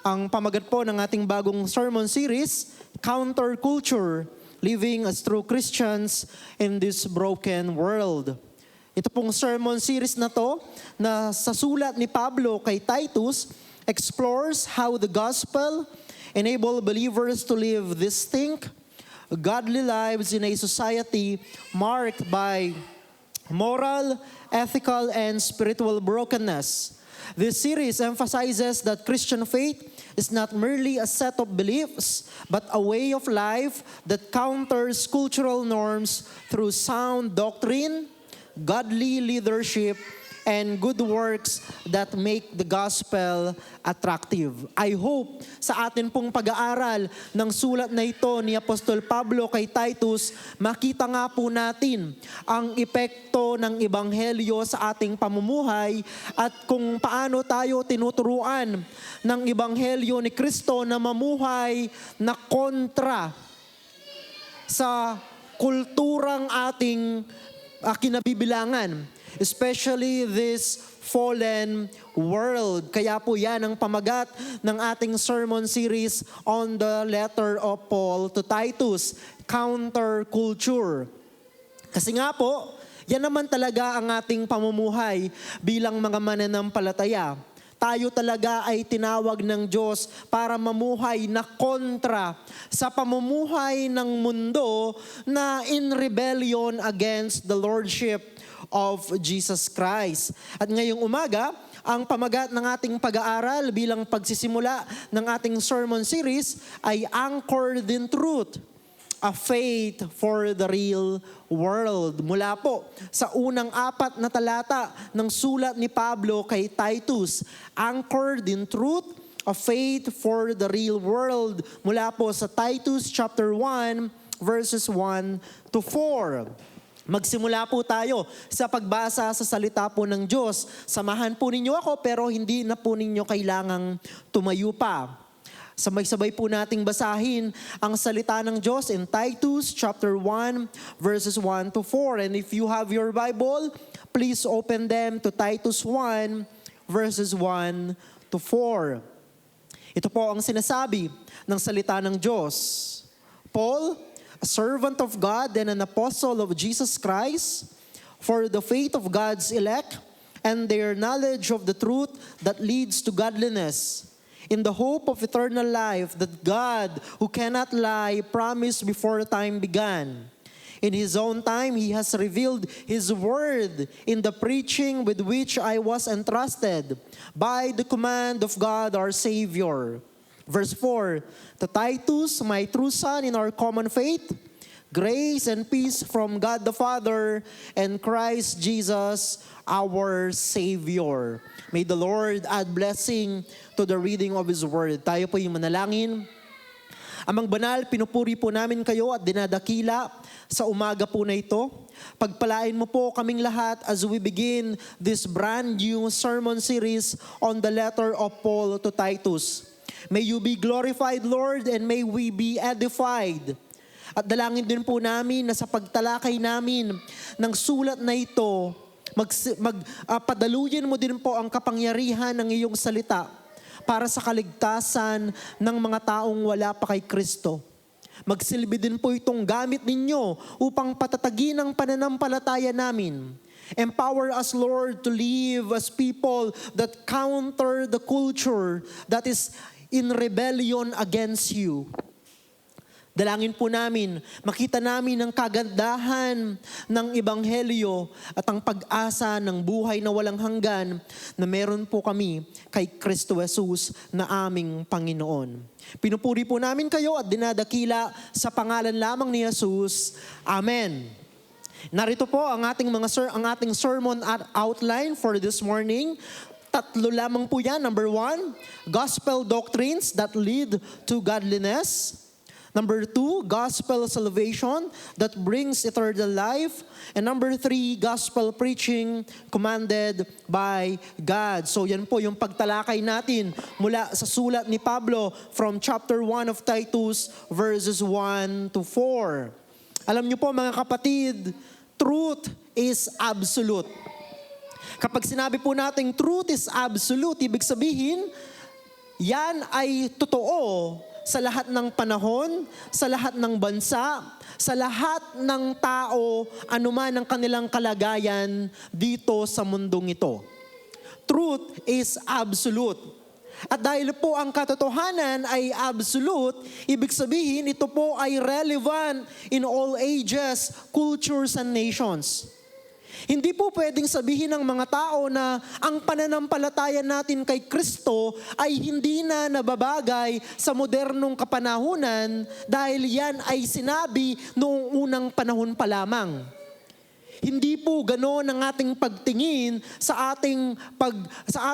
Ang pamagat po ng ating bagong sermon series, Counterculture, Living as True Christians in this Broken World. Ito pong sermon series na to, na sa sulat ni Pablo kay Titus, explores how the gospel enable believers to live distinct, godly lives in a society marked by moral, ethical, and spiritual brokenness. This series emphasizes that Christian faith is not merely a set of beliefs, but a way of life that counters cultural norms through sound doctrine, godly leadership, and good works that make the gospel attractive. I hope sa atin pong pag-aaral ng sulat na ito ni Apostol Pablo kay Titus, makita nga po natin ang epekto ng ebanghelyo sa ating pamumuhay at kung paano tayo tinuturuan ng ebanghelyo ni Kristo na mamuhay na kontra sa kulturang ating kinabibilangan. Especially this fallen world. Kaya po yan ang pamagat ng ating sermon series on the letter of Paul to Titus, Counterculture. Kasi nga po, yan naman talaga ang ating pamumuhay bilang mga mananampalataya. Tayo talaga ay tinawag ng Diyos para mamuhay na kontra sa pamumuhay ng mundo na in rebellion against the Lordship of Jesus Christ. At ngayong umaga, ang pamagat ng ating pag-aaral bilang pagsisimula ng ating sermon series ay Anchored in Truth, a faith for the real world. Mula po sa unang 4 na talata ng sulat ni Pablo kay Titus, Anchored in Truth, a faith for the real world. Mula po sa Titus chapter 1 verses 1 to 4. Magsimula po tayo sa pagbasa sa salita po ng Diyos. Samahan po ninyo ako pero hindi na po ninyo kailangang tumayo pa. Sabay-sabay po nating basahin ang salita ng Diyos in Titus chapter 1 verses 1 to 4. And if you have your Bible, please open them to Titus 1 verses 1 to 4. Ito po ang sinasabi ng salita ng Diyos. Paul, a servant of God and an apostle of Jesus Christ, for the faith of God's elect and their knowledge of the truth that leads to godliness, in the hope of eternal life that God, who cannot lie, promised before time began. In His own time, He has revealed His word in the preaching with which I was entrusted by the command of God our Savior. Verse 4, to Titus, my true son in our common faith, grace and peace from God the Father and Christ Jesus our Savior. May the Lord add blessing to the reading of His word. Tayo po yung manalangin. Amang banal, pinupuri po namin kayo at dinadakila sa umaga po na ito. Pagpalain mo po kaming lahat as we begin this brand new sermon series on the letter of Paul to Titus. May you be glorified, Lord, and may we be edified. At dalangin din po namin na sa pagtalakay namin ng sulat na ito, padaluyin mo din po ang kapangyarihan ng iyong salita para sa kaligtasan ng mga taong wala pa kay Kristo. Magsilbi din po itong gamit ninyo upang patatagin ang pananampalataya namin. Empower us, Lord, to live as people that counter the culture that is in rebellion against you. Dalangin po namin, makita namin ang kagandahan ng ebanghelyo at ang pag-asa ng buhay na walang hanggan na meron po kami kay Kristo Jesus na aming Panginoon. Pinupuri po namin kayo at dinadakila sa pangalan lamang ni Jesus. Amen. Narito po ang ating sermon outline for this morning. 3 lamang po yan. Number 1, gospel doctrines that lead to godliness. Number 2, gospel salvation that brings eternal life. And number 3, gospel preaching commanded by God. So yan po yung pagtalakay natin mula sa sulat ni Pablo from chapter 1 of Titus verses 1 to 4. Alam niyo po mga kapatid, truth is absolute. Kapag sinabi po natin truth is absolute, ibig sabihin, Yan ay totoo sa lahat ng panahon, sa lahat ng bansa, sa lahat ng tao, anuman ang kanilang kalagayan dito sa mundong ito. Truth is absolute. At dahil po ang katotohanan ay absolute, ibig sabihin ito po ay relevant in all ages, cultures, and nations. Hindi po pwedeng sabihin ng mga tao na ang pananampalataya natin kay Kristo ay hindi na nababagay sa modernong kapanahunan dahil yan ay sinabi noong unang panahon pa lamang. Hindi po ganoon ang ating pagtingin sa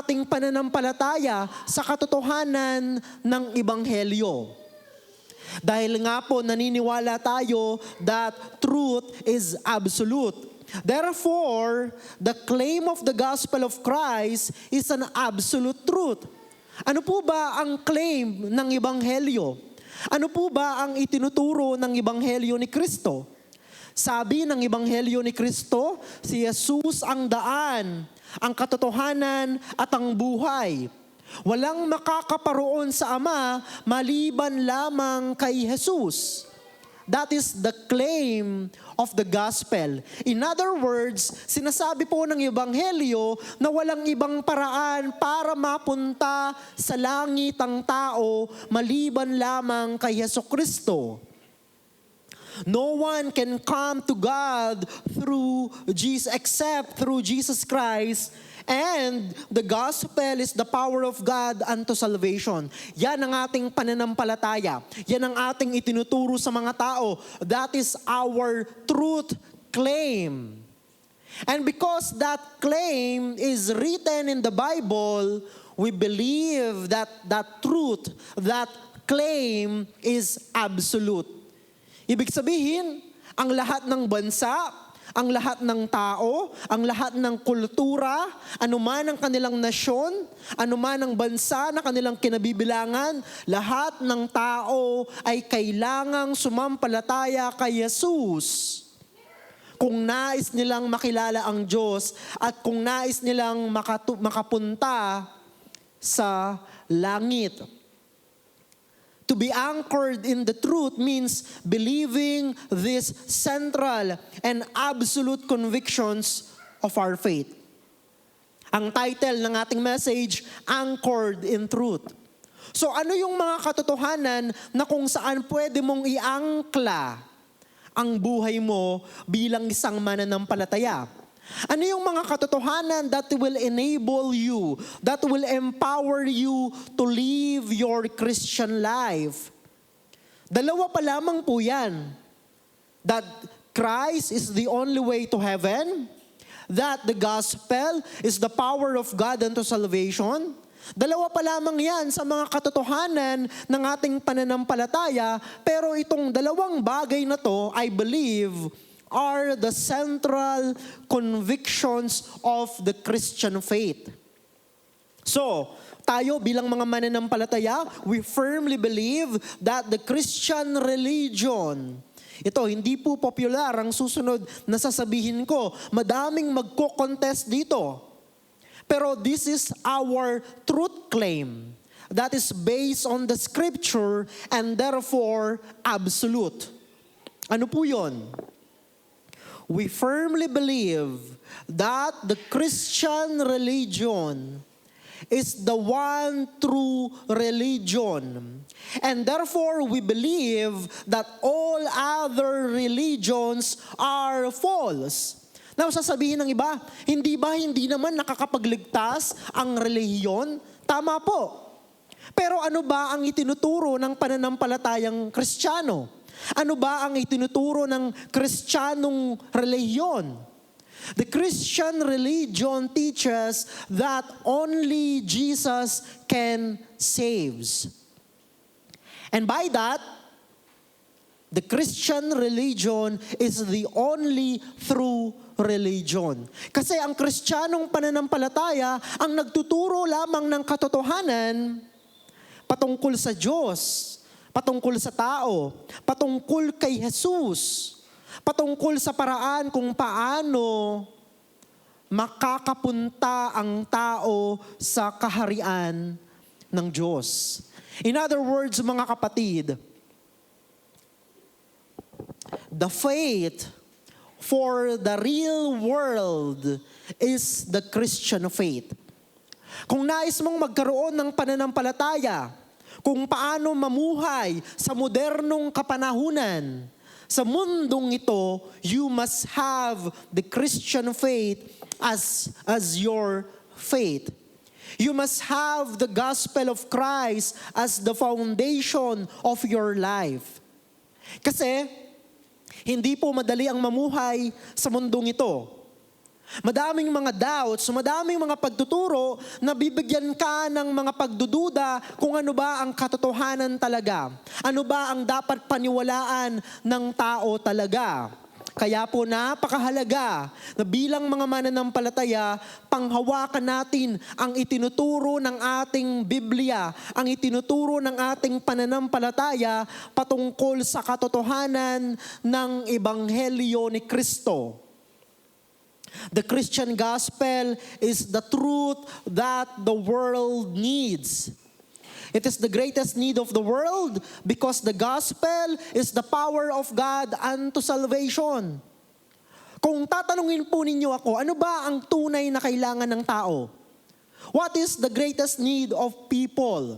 ating pananampalataya sa katotohanan ng ebanghelyo. Dahil nga po naniniwala tayo that truth is absolute. Therefore, the claim of the gospel of Christ is an absolute truth. Ano po ba ang claim ng ebanghelyo? Ano po ba ang itinuturo ng ebanghelyo ni Kristo? Sabi ng ebanghelyo ni Kristo, si Jesus ang daan, ang katotohanan at ang buhay. Walang makakaparoon sa Ama maliban lamang kay Jesus. That is the claim of the gospel. In other words, sinasabi po ng ebanghelyo na walang ibang paraan para mapunta sa langit ang tao maliban lamang kay Jesucristo. No one can come to God except through Jesus Christ. And the gospel is the power of God unto salvation. Yan ang ating pananampalataya. Yan ang ating itinuturo sa mga tao. That is our truth claim. And because that claim is written in the Bible, we believe that that truth, that claim is absolute. Ibig sabihin, ang lahat ng bansa, ang lahat ng tao, ang lahat ng kultura, anuman ang kanilang nasyon, anuman ang bansa na kanilang kinabibilangan, lahat ng tao ay kailangang sumampalataya kay Jesus. Kung nais nilang makilala ang Diyos at kung nais nilang makapunta sa langit. To be anchored in the truth means believing these central and absolute convictions of our faith. Ang title ng ating message, Anchored in Truth. So ano yung mga katotohanan na kung saan pwede mong iangkla ang buhay mo bilang isang mananampalataya? Ano yung mga katotohanan that will enable you, that will empower you to live your Christian life? Dalawa pa lamang po yan. That Christ is the only way to heaven, that the gospel is the power of God unto salvation. Dalawa pa lamang yan sa mga katotohanan ng ating pananampalataya, pero itong dalawang bagay na to, I believe, are the central convictions of the Christian faith. So, tayo bilang mga mananampalataya, we firmly believe that the Christian religion, ito, hindi po popular ang susunod na sasabihin ko. Madaming magko-contest dito. Pero this is our truth claim that is based on the scripture and therefore absolute. Ano po yun? We firmly believe that the Christian religion is the one true religion. And therefore, we believe that all other religions are false. Now, sasabihin ng iba, hindi naman nakakapagligtas ang relihiyon? Tama po. Pero ano ba ang itinuturo ng pananampalatayang Kristiyano? Ano ba ang itinuturo ng Kristiyanong relihiyon? The Christian religion teaches that only Jesus can save. And by that, the Christian religion is the only true religion. Kasi ang Kristiyanong pananampalataya ang nagtuturo lamang ng katotohanan patungkol sa Diyos, patungkol sa tao, patungkol kay Jesus, patungkol sa paraan kung paano makakapunta ang tao sa kaharian ng Diyos. In other words, mga kapatid, the faith for the real world is the Christian faith. Kung nais mong magkaroon ng pananampalataya, kung paano mamuhay sa modernong kapanahunan, sa mundong ito, you must have the Christian faith as your faith. You must have the gospel of Christ as the foundation of your life. Kasi, hindi po madali ang mamuhay sa mundong ito. Madaming mga doubts, madaming mga pagtuturo na bibigyan ka ng mga pagdududa kung ano ba ang katotohanan talaga. Ano ba ang dapat paniwalaan ng tao talaga. Kaya po napakahalaga na bilang mga mananampalataya, panghawakan natin ang itinuturo ng ating Biblia, ang itinuturo ng ating pananampalataya patungkol sa katotohanan ng Ebanghelyo ni Kristo. The Christian gospel is the truth that the world needs. It is the greatest need of the world because the gospel is the power of God unto salvation. Kung tatanungin po ninyo ako, ano ba ang tunay na kailangan ng tao? What is the greatest need of people?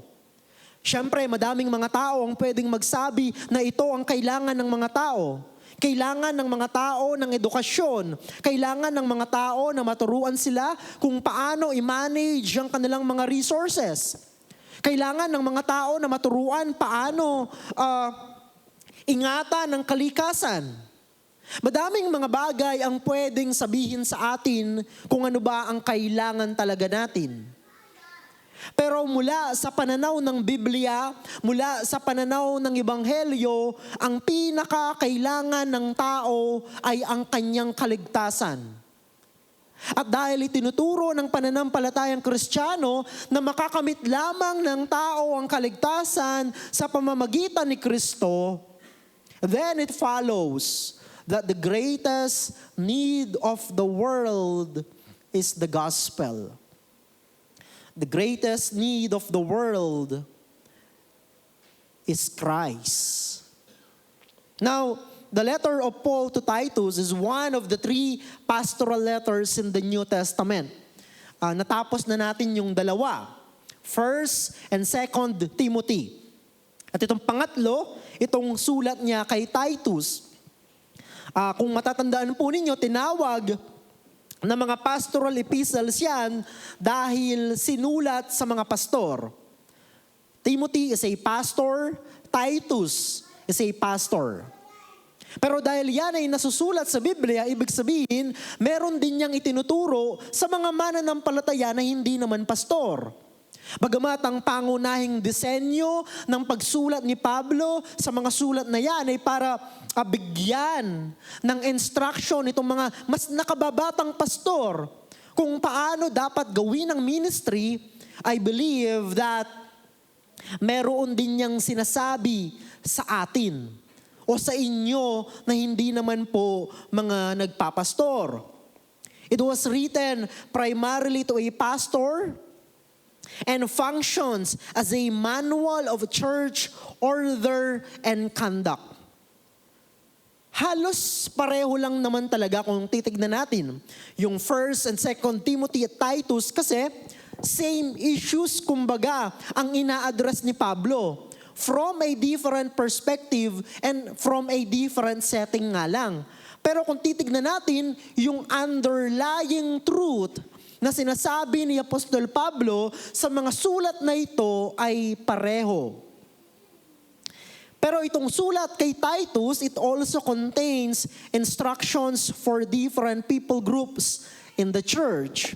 Siyempre, madaming mga tao ang pwedeng magsabi na ito ang kailangan ng mga tao. Kailangan ng mga tao ng edukasyon. Kailangan ng mga tao na maturuan sila kung paano i-manage ang kanilang mga resources. Kailangan ng mga tao na maturuan paano ingatan ang kalikasan. Madaming mga bagay ang pwedeng sabihin sa atin kung ano ba ang kailangan talaga natin. Pero mula sa pananaw ng Biblia, mula sa pananaw ng Ebanghelyo, ang pinakakailangan ng tao ay ang kanyang kaligtasan. At dahil itinuturo ng pananampalatayang Kristiyano na makakamit lamang ng tao ang kaligtasan sa pamamagitan ni Kristo, then it follows that the greatest need of the world is the gospel. The greatest need of the world is Christ. Now, the letter of Paul to Titus is one of the 3 pastoral letters in the New Testament. Natapos na natin yung dalawa, 1 and 2 Timothy. At itong pangatlo, itong sulat niya kay Titus. Kung matatandaan po ninyo, tinawag na mga pastoral epistles yan dahil sinulat sa mga pastor. Timothy is a pastor, Titus is a pastor. Pero dahil yan ay nasusulat sa Biblia, ibig sabihin, meron din niyang itinuturo sa mga mananampalataya na hindi naman pastor. Bagamat ang pangunahing disenyo ng pagsulat ni Pablo sa mga sulat na yan ay para bigyan ng instruction itong mga mas nakababatang pastor kung paano dapat gawin ang ministry, I believe that meron din niyang sinasabi sa atin o sa inyo na hindi naman po mga nagpapastor. It was written primarily to a pastor and functions as a manual of church order and conduct. Halos pareho lang naman talaga kung titignan natin yung 1 and 2 Timothy at Titus kasi same issues kumbaga ang ina-address ni Pablo from a different perspective and from a different setting nga lang. Pero kung titignan natin yung underlying truth na sinasabi ni Apostol Pablo sa mga sulat na ito ay pareho. Pero itong sulat kay Titus, it also contains instructions for different people groups in the church.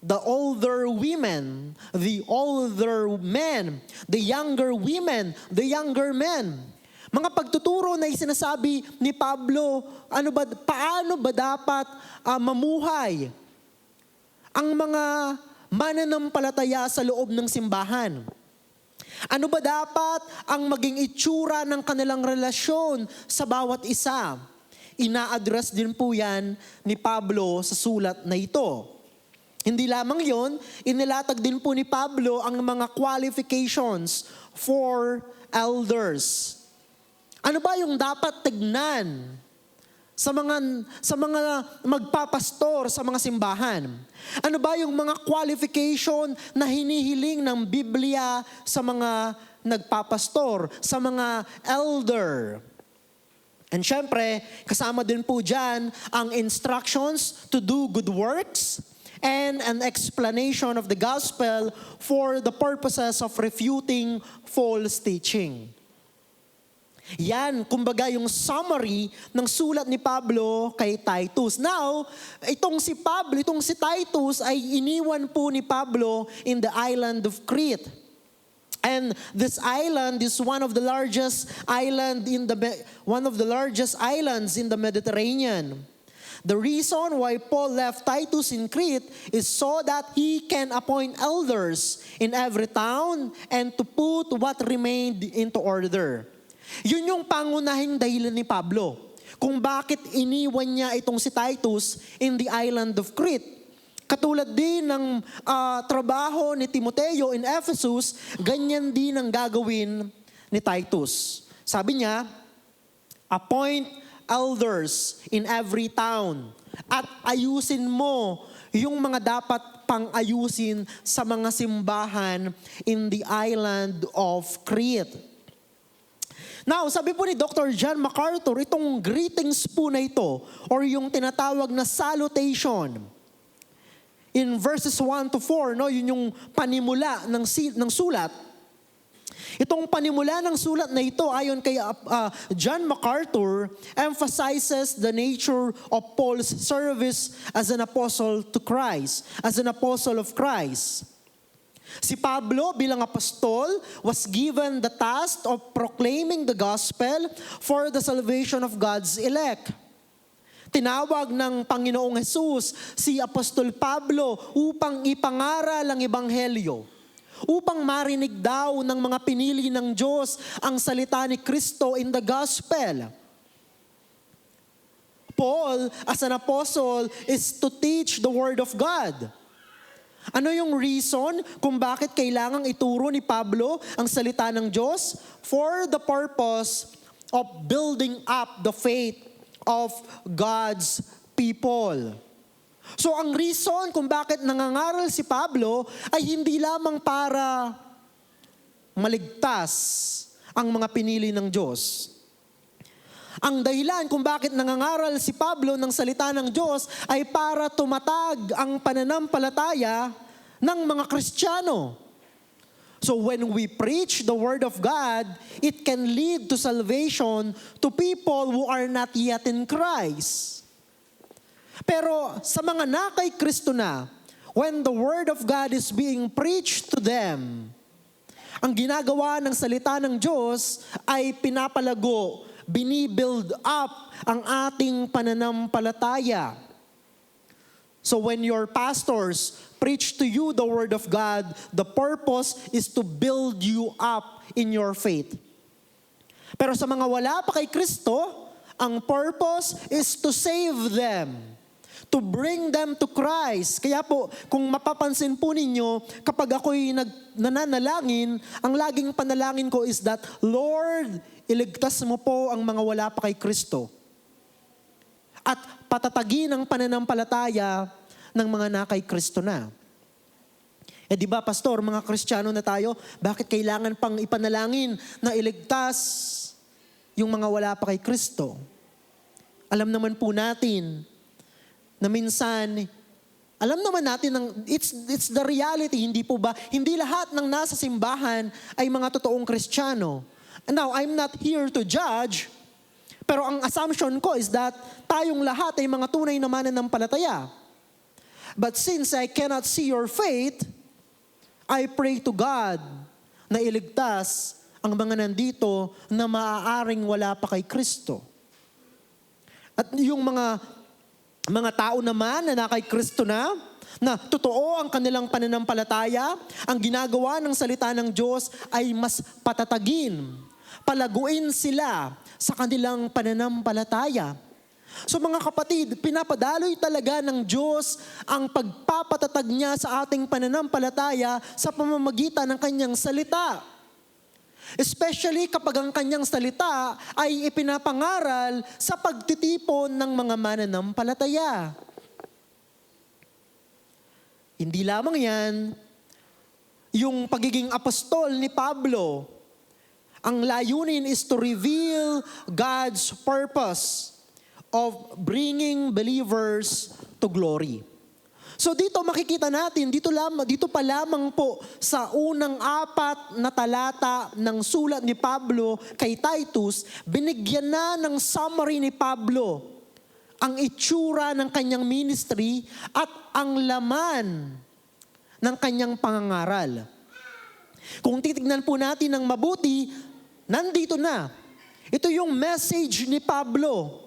The older women, the older men, the younger women, the younger men. Mga pagtuturo na isinasabi ni Pablo, paano ba dapat mamuhay ang mga mananampalataya sa loob ng simbahan? Ano ba dapat ang maging itsura ng kanilang relasyon sa bawat isa? Ina-address din po yan ni Pablo sa sulat na ito. Hindi lamang yon, inilatag din po ni Pablo ang mga qualifications for elders. Ano ba yung dapat tignan sa mga magpapastor sa mga simbahan? Ano ba yung mga qualification na hinihiling ng Biblia sa mga nagpapastor, sa mga elder? And syempre, kasama din po dyan ang instructions to do good works and an explanation of the gospel for the purposes of refuting false teaching. Yan, kumbaga yung summary ng sulat ni Pablo kay Titus. Now, itong si Titus ay iniwan po ni Pablo in the island of Crete. And this island is one of the largest islands in the Mediterranean. The reason why Paul left Titus in Crete is so that he can appoint elders in every town and to put what remained into order. Yun yung pangunahing dahilan ni Pablo kung bakit iniwan niya itong si Titus in the island of Crete. Katulad din ng trabaho ni Timoteo in Ephesus, ganyan din ang gagawin ni Titus. Sabi niya, appoint elders in every town at ayusin mo yung mga dapat pang-ayusin sa mga simbahan in the island of Crete. Now, sabi po ni Dr. John MacArthur, itong greetings po na ito or yung tinatawag na salutation in verses 1 to 4, no, yun yung panimula ng sulat. Itong panimula ng sulat na ito, ayon kay John MacArthur, emphasizes the nature of Paul's service as an apostle to Christ, as an apostle of Christ. Si Pablo bilang apostol was given the task of proclaiming the gospel for the salvation of God's elect. Tinawag ng Panginoong Jesus si Apostol Pablo upang ipangaral ang ebanghelyo, upang marinig daw ng mga pinili ng Diyos ang salita ni Kristo in the gospel. Paul, as an apostle, is to teach the word of God. Ano yung reason kung bakit kailangang ituro ni Pablo ang salita ng Diyos? For the purpose of building up the faith of God's people. So ang reason kung bakit nangangaral si Pablo ay hindi lamang para maligtas ang mga pinili ng Diyos. Ang dahilan kung bakit nangangaral si Pablo ng salita ng Diyos ay para tumatag ang pananampalataya ng mga Kristiyano. So when we preach the Word of God, it can lead to salvation to people who are not yet in Christ. Pero sa mga nakay Kristo na, when the Word of God is being preached to them, ang ginagawa ng salita ng Diyos ay pinapalago, binibuild up ang ating pananampalataya. So when your pastors preach to you the Word of God, the purpose is to build you up in your faith. Pero sa mga wala pa kay Kristo, ang purpose is to save them, to bring them to Christ. Kaya po, kung mapapansin po ninyo, kapag ako'y nananalangin, ang laging panalangin ko is that, Lord, iligtas mo po ang mga wala pa kay Kristo. At patatagin ang pananampalataya ng mga nakay Kristo na. Di ba, pastor, mga Kristiyano na tayo, bakit kailangan pang ipanalangin na iligtas yung mga wala pa kay Kristo? Alam naman po natin na minsan, alam naman natin it's the reality, hindi po ba? Hindi lahat ng nasa simbahan ay mga totoong Kristiyano. Now, I'm not here to judge, pero ang assumption ko is that tayong lahat ay mga tunay na mananampalataya. But since I cannot see your faith, I pray to God na iligtas ang mga nandito na maaaring wala pa kay Kristo. At yung mga tao naman na kay Kristo na totoo ang kanilang pananampalataya, ang ginagawa ng salita ng Diyos ay mas patatagin, palaguin sila sa kanilang pananampalataya. So mga kapatid, pinapadaloy talaga ng Diyos ang pagpapatatag niya sa ating pananampalataya sa pamamagitan ng kanyang salita. Especially kapag ang kanyang salita ay ipinapangaral sa pagtitipon ng mga mananampalataya. Hindi lamang yan, yung pagiging apostol ni Pablo, ang layunin is to reveal God's purpose of bringing believers to glory. So dito makikita natin, dito pa lamang po sa unang 4 na talata ng sulat ni Pablo kay Titus, binigyan na ng summary ni Pablo ang itsura ng kanyang ministry at ang laman ng kanyang pangangaral. Kung titignan po natin ng mabuti, nandito na. Ito yung message ni Pablo.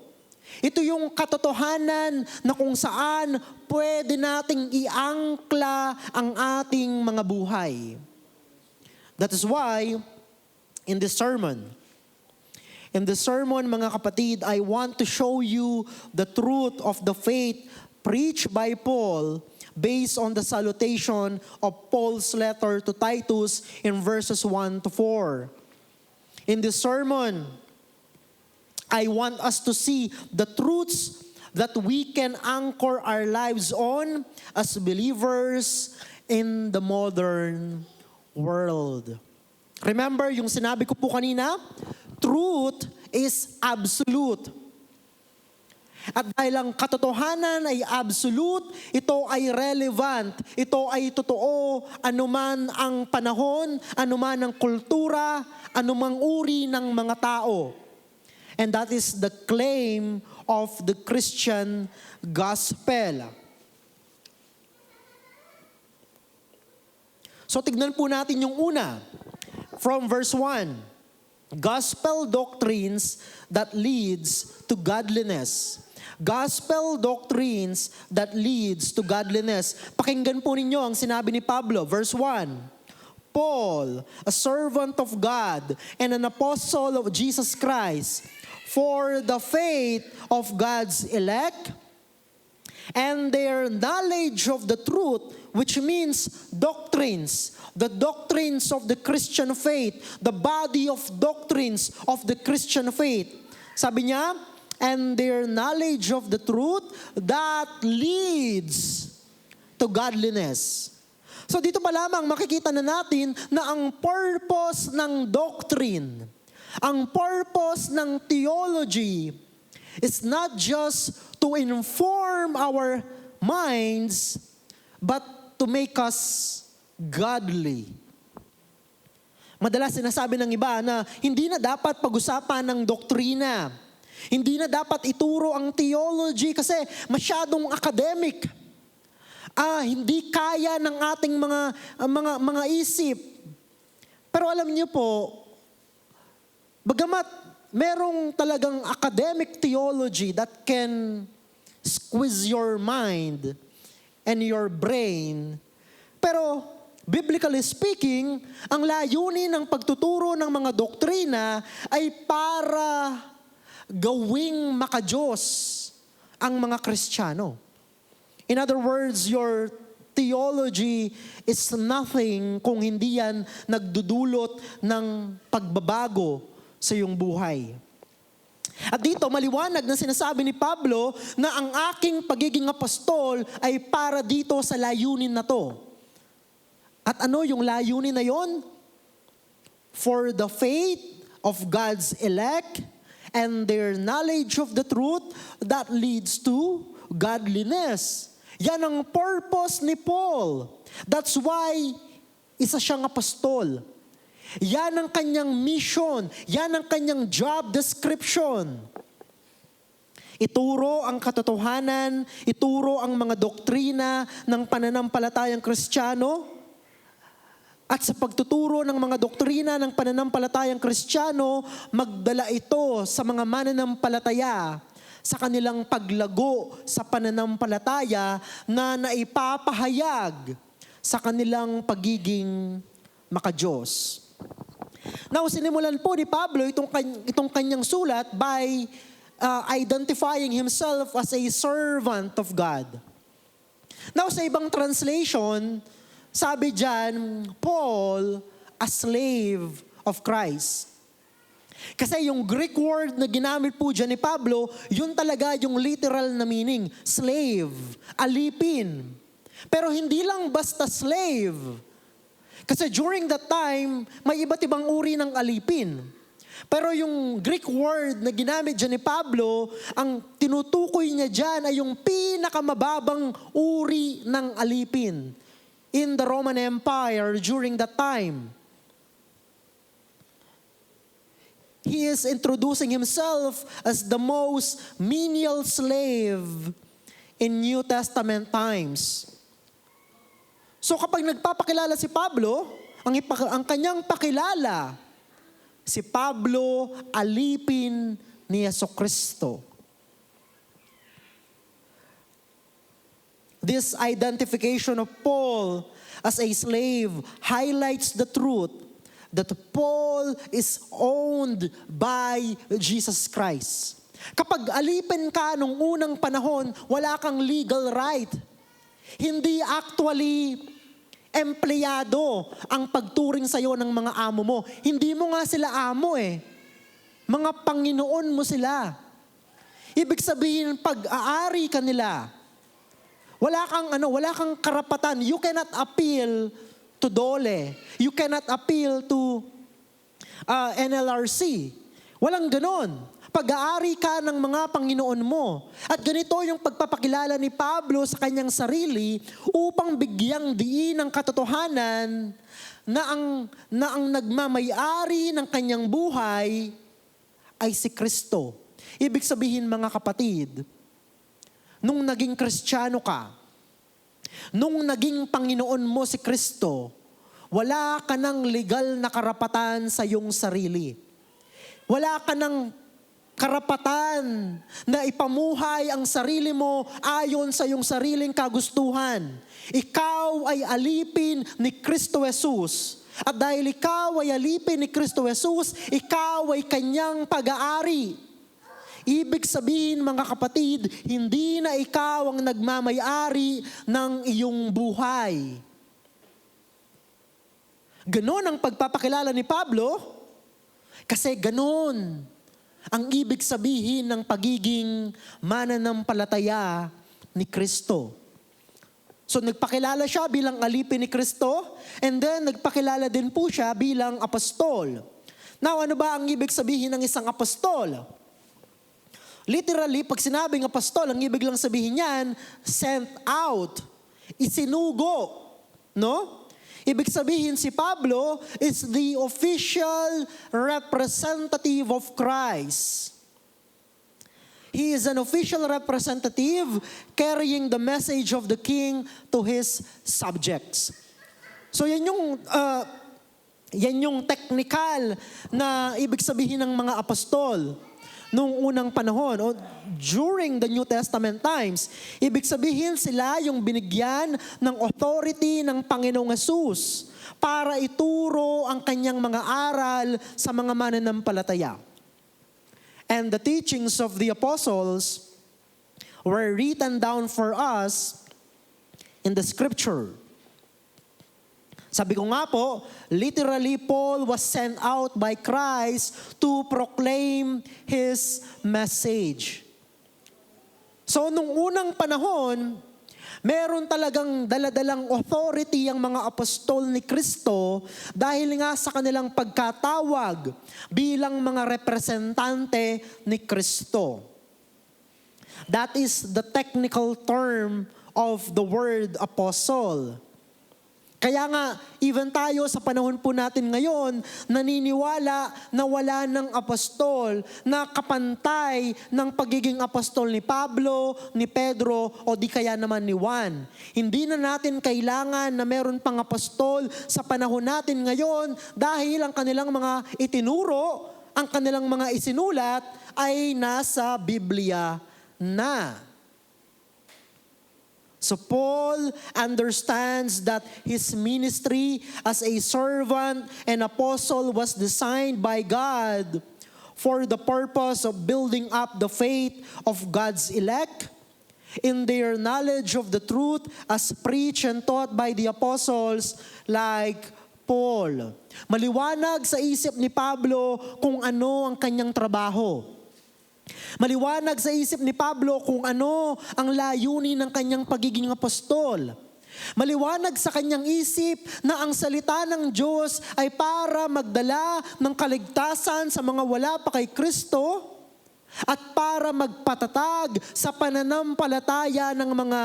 Ito yung katotohanan na kung saan pwede nating iangkla ang ating mga buhay. That is why, in this sermon, mga kapatid, I want to show you the truth of the faith preached by Paul based on the salutation of Paul's letter to Titus in verses 1 to 4. In this sermon, I want us to see the truths that we can anchor our lives on as believers in the modern world. Remember yung sinabi ko po kanina? Truth is absolute. At dahil ang katotohanan ay absolute, ito ay relevant, ito ay totoo, anuman ang panahon, anuman ang kultura, anumang uri ng mga tao. And that is the claim of the Christian gospel. So tignan po natin yung una. From verse 1. Gospel doctrines that leads to godliness. Gospel doctrines that leads to godliness. Pakinggan po ninyo ang sinabi ni Pablo. Verse 1. Paul, a servant of God and an apostle of Jesus Christ, for the faith of God's elect and their knowledge of the truth, which means doctrines, the doctrines of the Christian faith, the body of doctrines of the Christian faith. Sabi niya, and their knowledge of the truth that leads to godliness. So dito pa lamang makikita na natin na ang purpose ng doctrine, ang purpose ng theology is not just to inform our minds, but to make us godly. Madalas sinasabi ng iba na hindi na dapat pag-usapan ng doktrina. Hindi na dapat ituro ang theology kasi masyadong academic. Hindi kaya ng ating mga isip. Pero alam niyo po, bagamat merong talagang academic theology that can squeeze your mind and your brain, pero biblically speaking, ang layunin ng pagtuturo ng mga doktrina ay para gawing makadiyos ang mga Kristiyano. In other words, your theology is nothing kung hindi yan nagdudulot ng pagbabago sa iyong buhay. At dito, maliwanag na sinasabi ni Pablo na ang aking pagiging apostol ay para dito sa layunin na to. At ano yung layunin na yon? For the faith of God's elect and their knowledge of the truth that leads to godliness. Yan ang purpose ni Paul. That's why isa siyang apostol. Yan ang kanyang mission. Yan ang kanyang job description. Ituro ang katotohanan, ituro ang mga doktrina ng pananampalatayang Kristiyano. At sa pagtuturo ng mga doktrina ng pananampalatayang Kristiyano, magdala ito sa mga mananampalataya sa kanilang paglago sa pananampalataya na naipapahayag sa kanilang pagiging makadiyos. Now, sinimulan po ni Pablo itong kanyang sulat by identifying himself as a servant of God. Now, sa ibang translation, sabi dyan, Paul, a slave of Christ. Kasi yung Greek word na ginamit po dyan ni Pablo, yun talaga yung literal na meaning, slave, alipin. Pero hindi lang basta slave. Kasi during that time, may iba't ibang uri ng alipin. Pero yung Greek word na ginamit dyan ni Pablo, ang tinutukoy niya dyan ay yung pinakamababang uri ng alipin in the Roman Empire during that time. He is introducing himself as the most menial slave in New Testament times. So kapag nagpapakilala si Pablo, ang kanyang pakilala, si Pablo, alipin ni Jesucristo. This identification of Paul as a slave highlights the truth that Paul is owned by Jesus Christ. Kapag alipin ka nung unang panahon, wala kang legal right. Hindi actually empleyado ang pagturing sa'yo ng mga amo mo. Hindi mo nga sila amo eh. Mga Panginoon mo sila. Ibig sabihin, pag-aari ka nila. Wala kang karapatan. You cannot appeal to DOLE. You cannot appeal to NLRC. Walang ganon. Pag-aari ka ng mga Panginoon mo. At ganito yung pagpapakilala ni Pablo sa kanyang sarili upang bigyang diin ang katotohanan na ang nagmamay-ari ng kanyang buhay ay si Kristo. Ibig sabihin mga kapatid, nung naging Kristiyano ka, nung naging Panginoon mo si Kristo, wala ka ng legal na karapatan sa iyong sarili. Wala ka ng karapatan na ipamuhay ang sarili mo ayon sa iyong sariling kagustuhan. Ikaw ay alipin ni Kristo Jesus. At dahil ikaw ay alipin ni Kristo Jesus, ikaw ay kanyang pag-aari. Ibig sabihin mga kapatid, hindi na ikaw ang nagmamay-ari ng iyong buhay. Ganon ang pagpapakilala ni Pablo, kasi ganon ang ibig sabihin ng pagiging mananampalataya ni Kristo. So nagpakilala siya bilang alipin ni Kristo, and then nagpakilala din po siya bilang apostol. Now, ano ba ang ibig sabihin ng isang apostol? Literally, pag sinabing apostol, ang ibig lang sabihin niyan, sent out, isinugo, no? Ibig sabihin si Pablo is the official representative of Christ. He is an official representative carrying the message of the King to his subjects. So yan yung technical na ibig sabihin ng mga apostol noong unang panahon, o during the New Testament times. Ibig sabihin sila yung binigyan ng authority ng Panginoong Hesus para ituro ang kanyang mga aral sa mga mananampalataya. And the teachings of the apostles were written down for us in the scripture. Sabi ko nga po, literally Paul was sent out by Christ to proclaim His message. So nung unang panahon, meron talagang daladalang authority ang mga apostol ni Kristo dahil nga sa kanilang pagkatawag bilang mga representante ni Kristo. That is the technical term of the word apostle. Kaya nga, even tayo sa panahon po natin ngayon, naniniwala na wala ng apostol na kapantay ng pagiging apostol ni Pablo, ni Pedro, o di kaya naman ni Juan. Hindi na natin kailangan na meron pang apostol sa panahon natin ngayon dahil ang kanilang mga itinuro, ang kanilang mga isinulat ay nasa Biblia na. So Paul understands that his ministry as a servant and apostle was designed by God for the purpose of building up the faith of God's elect in their knowledge of the truth as preached and taught by the apostles like Paul. Maliwanag sa isip ni Pablo kung ano ang kanyang trabaho. Maliwanag sa isip ni Pablo kung ano ang layunin ng kanyang pagiging apostol. Maliwanag sa kanyang isip na ang salita ng Diyos ay para magdala ng kaligtasan sa mga wala pa kay Kristo at para magpatatag sa pananampalataya ng mga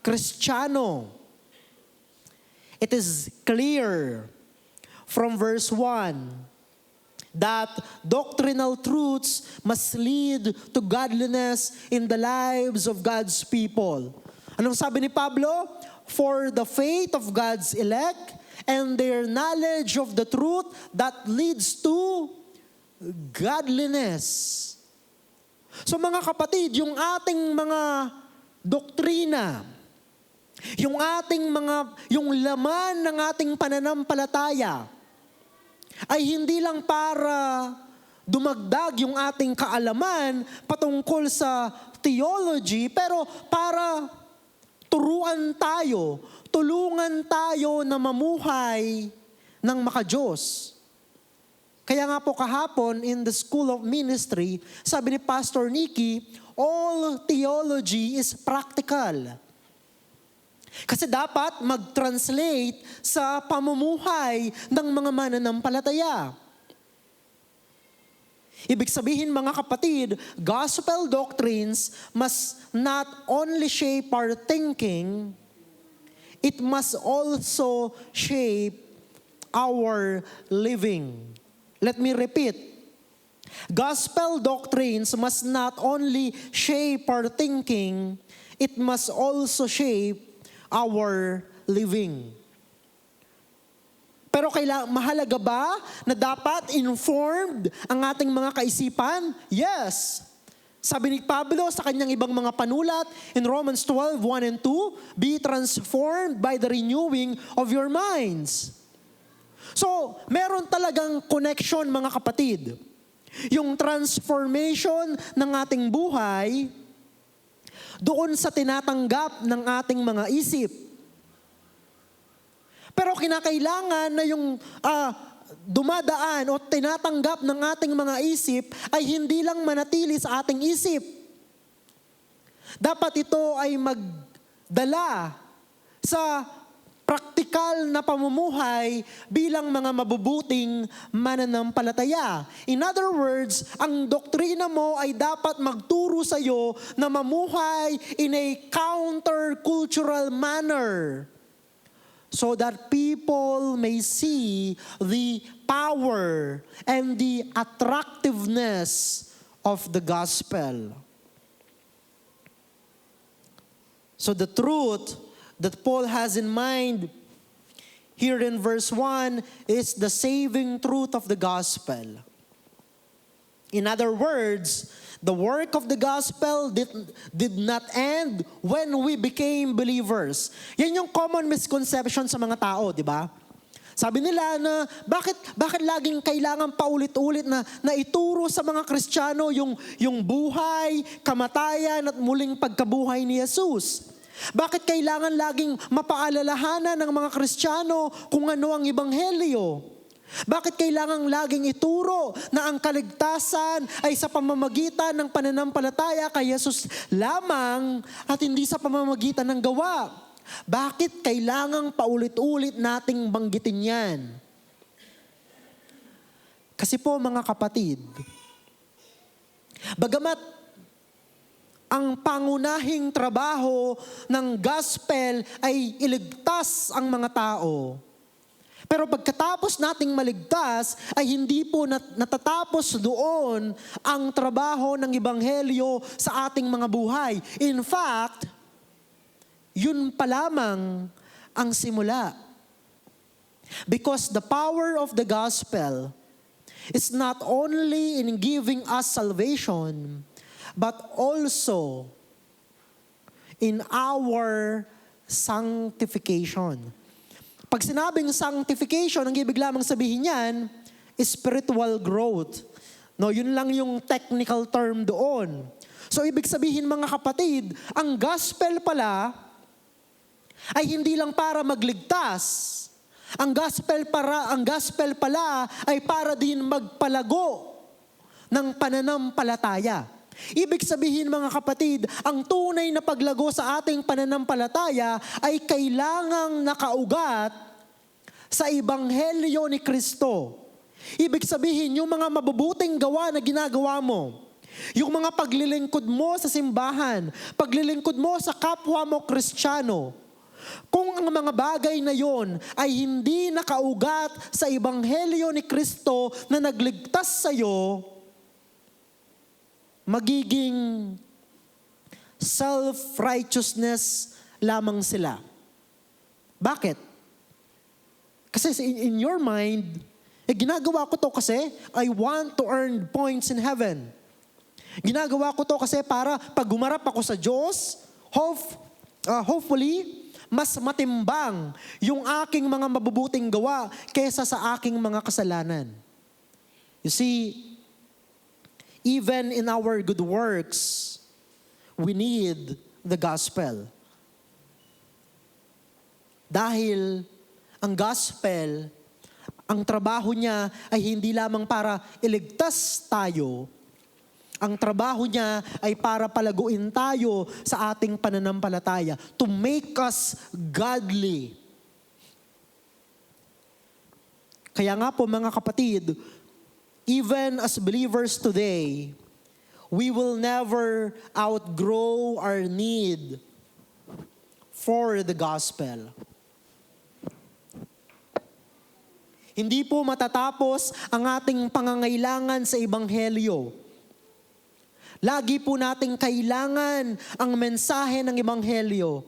Kristiyano. It is clear from verse 1 that doctrinal truths must lead to godliness in the lives of God's people. Anong sabi ni Pablo? For the faith of God's elect and their knowledge of the truth that leads to godliness. So mga kapatid, yung ating mga doktrina, yung laman ng ating pananampalataya ay hindi lang para dumagdag yung ating kaalaman patungkol sa theology, pero para tulungan tayo na mamuhay ng maka-Diyos. Kaya nga po kahapon in the School of Ministry, sabi ni Pastor Nicky, all theology is practical. Kasi dapat mag-translate sa pamumuhay ng mga mananampalataya. Ibig sabihin mga kapatid, gospel doctrines must not only shape our thinking, it must also shape our living. Let me repeat. Gospel doctrines must not only shape our thinking, it must also shape our living. Pero mahalaga ba na dapat informed ang ating mga kaisipan? Yes. Sabi ni Pablo sa kanyang ibang mga panulat in Romans 12, 1 and 2, be transformed by the renewing of your minds. So, meron talagang connection mga kapatid. Yung transformation ng ating buhay doon sa tinatanggap ng ating mga isip. Pero kinakailangan na yung dumadaan o tinatanggap ng ating mga isip ay hindi lang manatili sa ating isip. Dapat ito ay magdala sa praktikal na pamumuhay bilang mga mabubuting mananampalataya. In other words, ang doktrina mo ay dapat magturo sa iyo na mamuhay in a counter-cultural manner so that people may see the power and the attractiveness of the gospel. So the truth that Paul has in mind here in verse 1 is the saving truth of the gospel. In other words, the work of the gospel did not end when we became believers. Yan yung common misconception sa mga tao, di ba? Sabi nila na bakit laging kailangan paulit-ulit na ituro sa mga Kristiyano yung buhay, kamatayan at muling pagkabuhay ni Jesus? Bakit kailangan laging mapaalalahanan ng mga Kristiyano kung ano ang ebanghelyo? Bakit kailangan laging ituro na ang kaligtasan ay sa pamamagitan ng pananampalataya kay Jesus lamang at hindi sa pamamagitan ng gawa? Bakit kailangang paulit-ulit nating banggitin yan? Kasi po mga kapatid, bagamat ang pangunahing trabaho ng gospel ay iligtas ang mga tao, pero pagkatapos nating maligtas ay hindi po natatapos doon ang trabaho ng ebanghelyo sa ating mga buhay. In fact, yun pa lamang ang simula. Because the power of the gospel is not only in giving us salvation, but also in our sanctification. Pag sinabing sanctification, ang ibig lamang sabihin niyan, spiritual growth. No, yun lang yung technical term doon. So ibig sabihin mga kapatid, ang gospel pala ay hindi lang para magligtas. Ang gospel pala ay para din magpalago ng pananampalataya. Ibig sabihin mga kapatid, ang tunay na paglago sa ating pananampalataya ay kailangang nakaugat sa ebanghelyo ni Kristo. Ibig sabihin, yung mga mabubuting gawa na ginagawa mo, yung mga paglilingkod mo sa simbahan, paglilingkod mo sa kapwa mo Kristiyano, kung ang mga bagay na yon ay hindi nakaugat sa ebanghelyo ni Kristo na nagligtas sa iyo, magiging self-righteousness lamang sila. Bakit? Kasi in your mind, ginagawa ko to kasi I want to earn points in heaven. Ginagawa ko to kasi para pag gumarap ako sa Diyos, hopefully, mas matimbang yung aking mga mabubuting gawa kaysa sa aking mga kasalanan. You see, even in our good works, we need the gospel. Dahil ang gospel, ang trabaho niya ay hindi lamang para iligtas tayo. Ang trabaho niya ay para palaguin tayo sa ating pananampalataya, to make us godly. Kaya nga po mga kapatid, even as believers today, we will never outgrow our need for the gospel. Hindi po matatapos ang ating pangangailangan sa ebanghelyo. Lagi po nating kailangan ang mensahe ng ebanghelyo.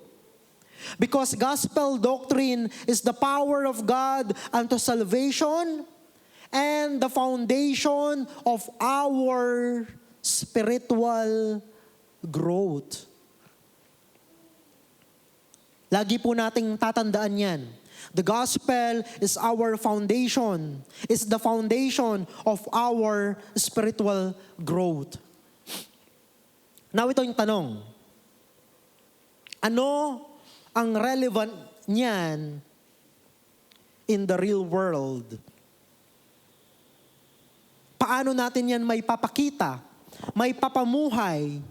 Because gospel doctrine is the power of God unto salvation and the foundation of our spiritual growth. Lagi po nating tatandaan yan. The gospel is our foundation. It's the foundation of our spiritual growth. Now ito yung tanong. Ano ang relevant niyan in the real world? Paano natin yan may papakita, may papamuhay?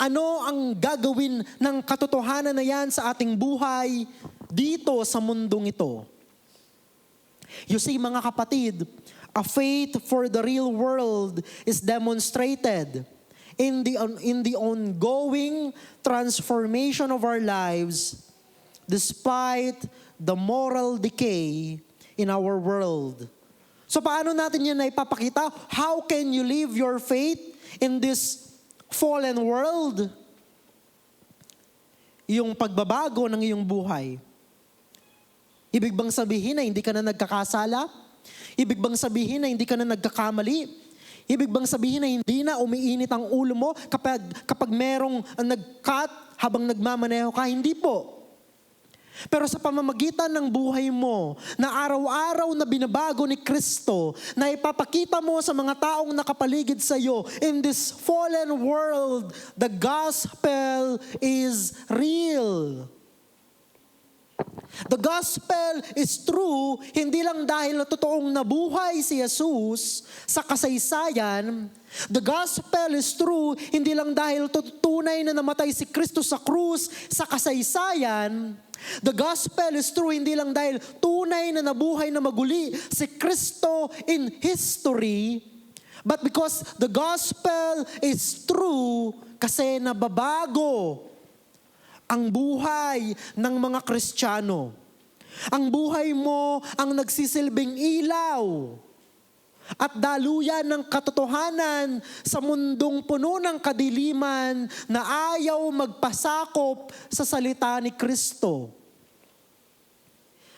Ano ang gagawin ng katotohanan na yan sa ating buhay dito sa mundong ito? You see mga kapatid, a faith for the real world is demonstrated in the ongoing transformation of our lives despite the moral decay in our world. So paano natin yan na ipapakita? How can you live your faith in this fallen world? Yung pagbabago ng iyong buhay. Ibig bang sabihin na hindi ka na nagkakasala? Ibig bang sabihin na hindi ka na nagkakamali? Ibig bang sabihin na hindi na umiinit ang ulo mo kapag merong nag-cut habang nagmamaneho ka? Hindi po. Pero sa pamamagitan ng buhay mo, na araw-araw na binabago ni Kristo, na ipapakita mo sa mga taong nakapaligid sa iyo, in this fallen world, the gospel is real. The gospel is true, hindi lang dahil totoong nabuhay si Jesus sa kasaysayan. The gospel is true, hindi lang dahil tunay na namatay si Kristo sa krus sa kasaysayan. The gospel is true, hindi lang dahil tunay na nabuhay na maguli si Kristo in history. But because the gospel is true, kasi nababago ang buhay ng mga Kristiyano. Ang buhay mo ang nagsisilbing ilaw at daluyan ng katotohanan sa mundong puno ng kadiliman na ayaw magpasakop sa salita ni Kristo.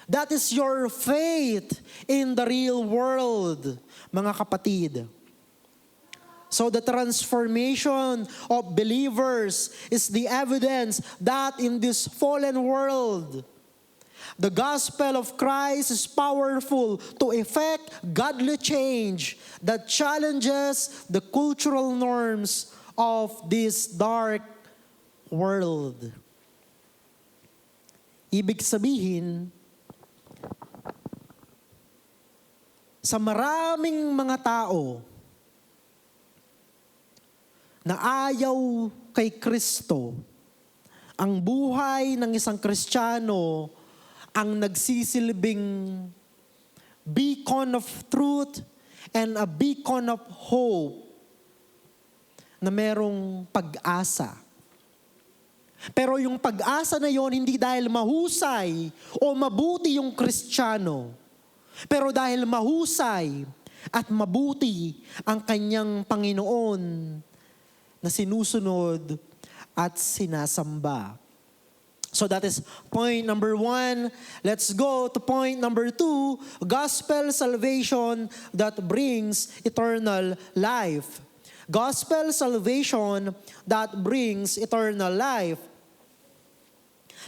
That is your faith in the real world, mga kapatid. So the transformation of believers is the evidence that in this fallen world, The gospel of Christ is powerful to effect godly change that challenges the cultural norms of this dark world. Ibig sabihin, sa maraming mga tao na ayaw kay Kristo, ang buhay ng isang Kristiyano ang nagsisilbing beacon of truth and a beacon of hope na merong pag-asa. Pero yung pag-asa na yon hindi dahil mahusay o mabuti yung Kristiyano, pero dahil mahusay at mabuti ang kanyang Panginoon na sinusunod at sinasamba. So that is point number 1. Let's go to point number 2, gospel salvation that brings eternal life. Gospel salvation that brings eternal life.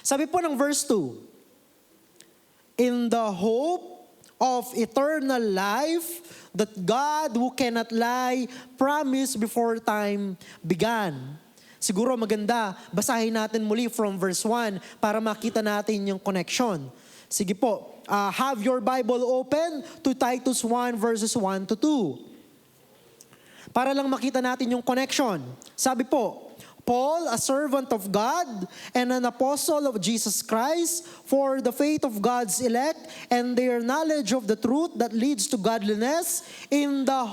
Sabi po ng verse 2, in the hope of eternal life that God who cannot lie promised before time began. Siguro maganda, basahin natin muli from verse 1 para makita natin yung connection. Sige po, have your Bible open to Titus 1 verses 1 to 2. Para lang makita natin yung connection. Sabi po, Paul, a servant of God and an apostle of Jesus Christ, for the faith of God's elect and their knowledge of the truth that leads to godliness, in the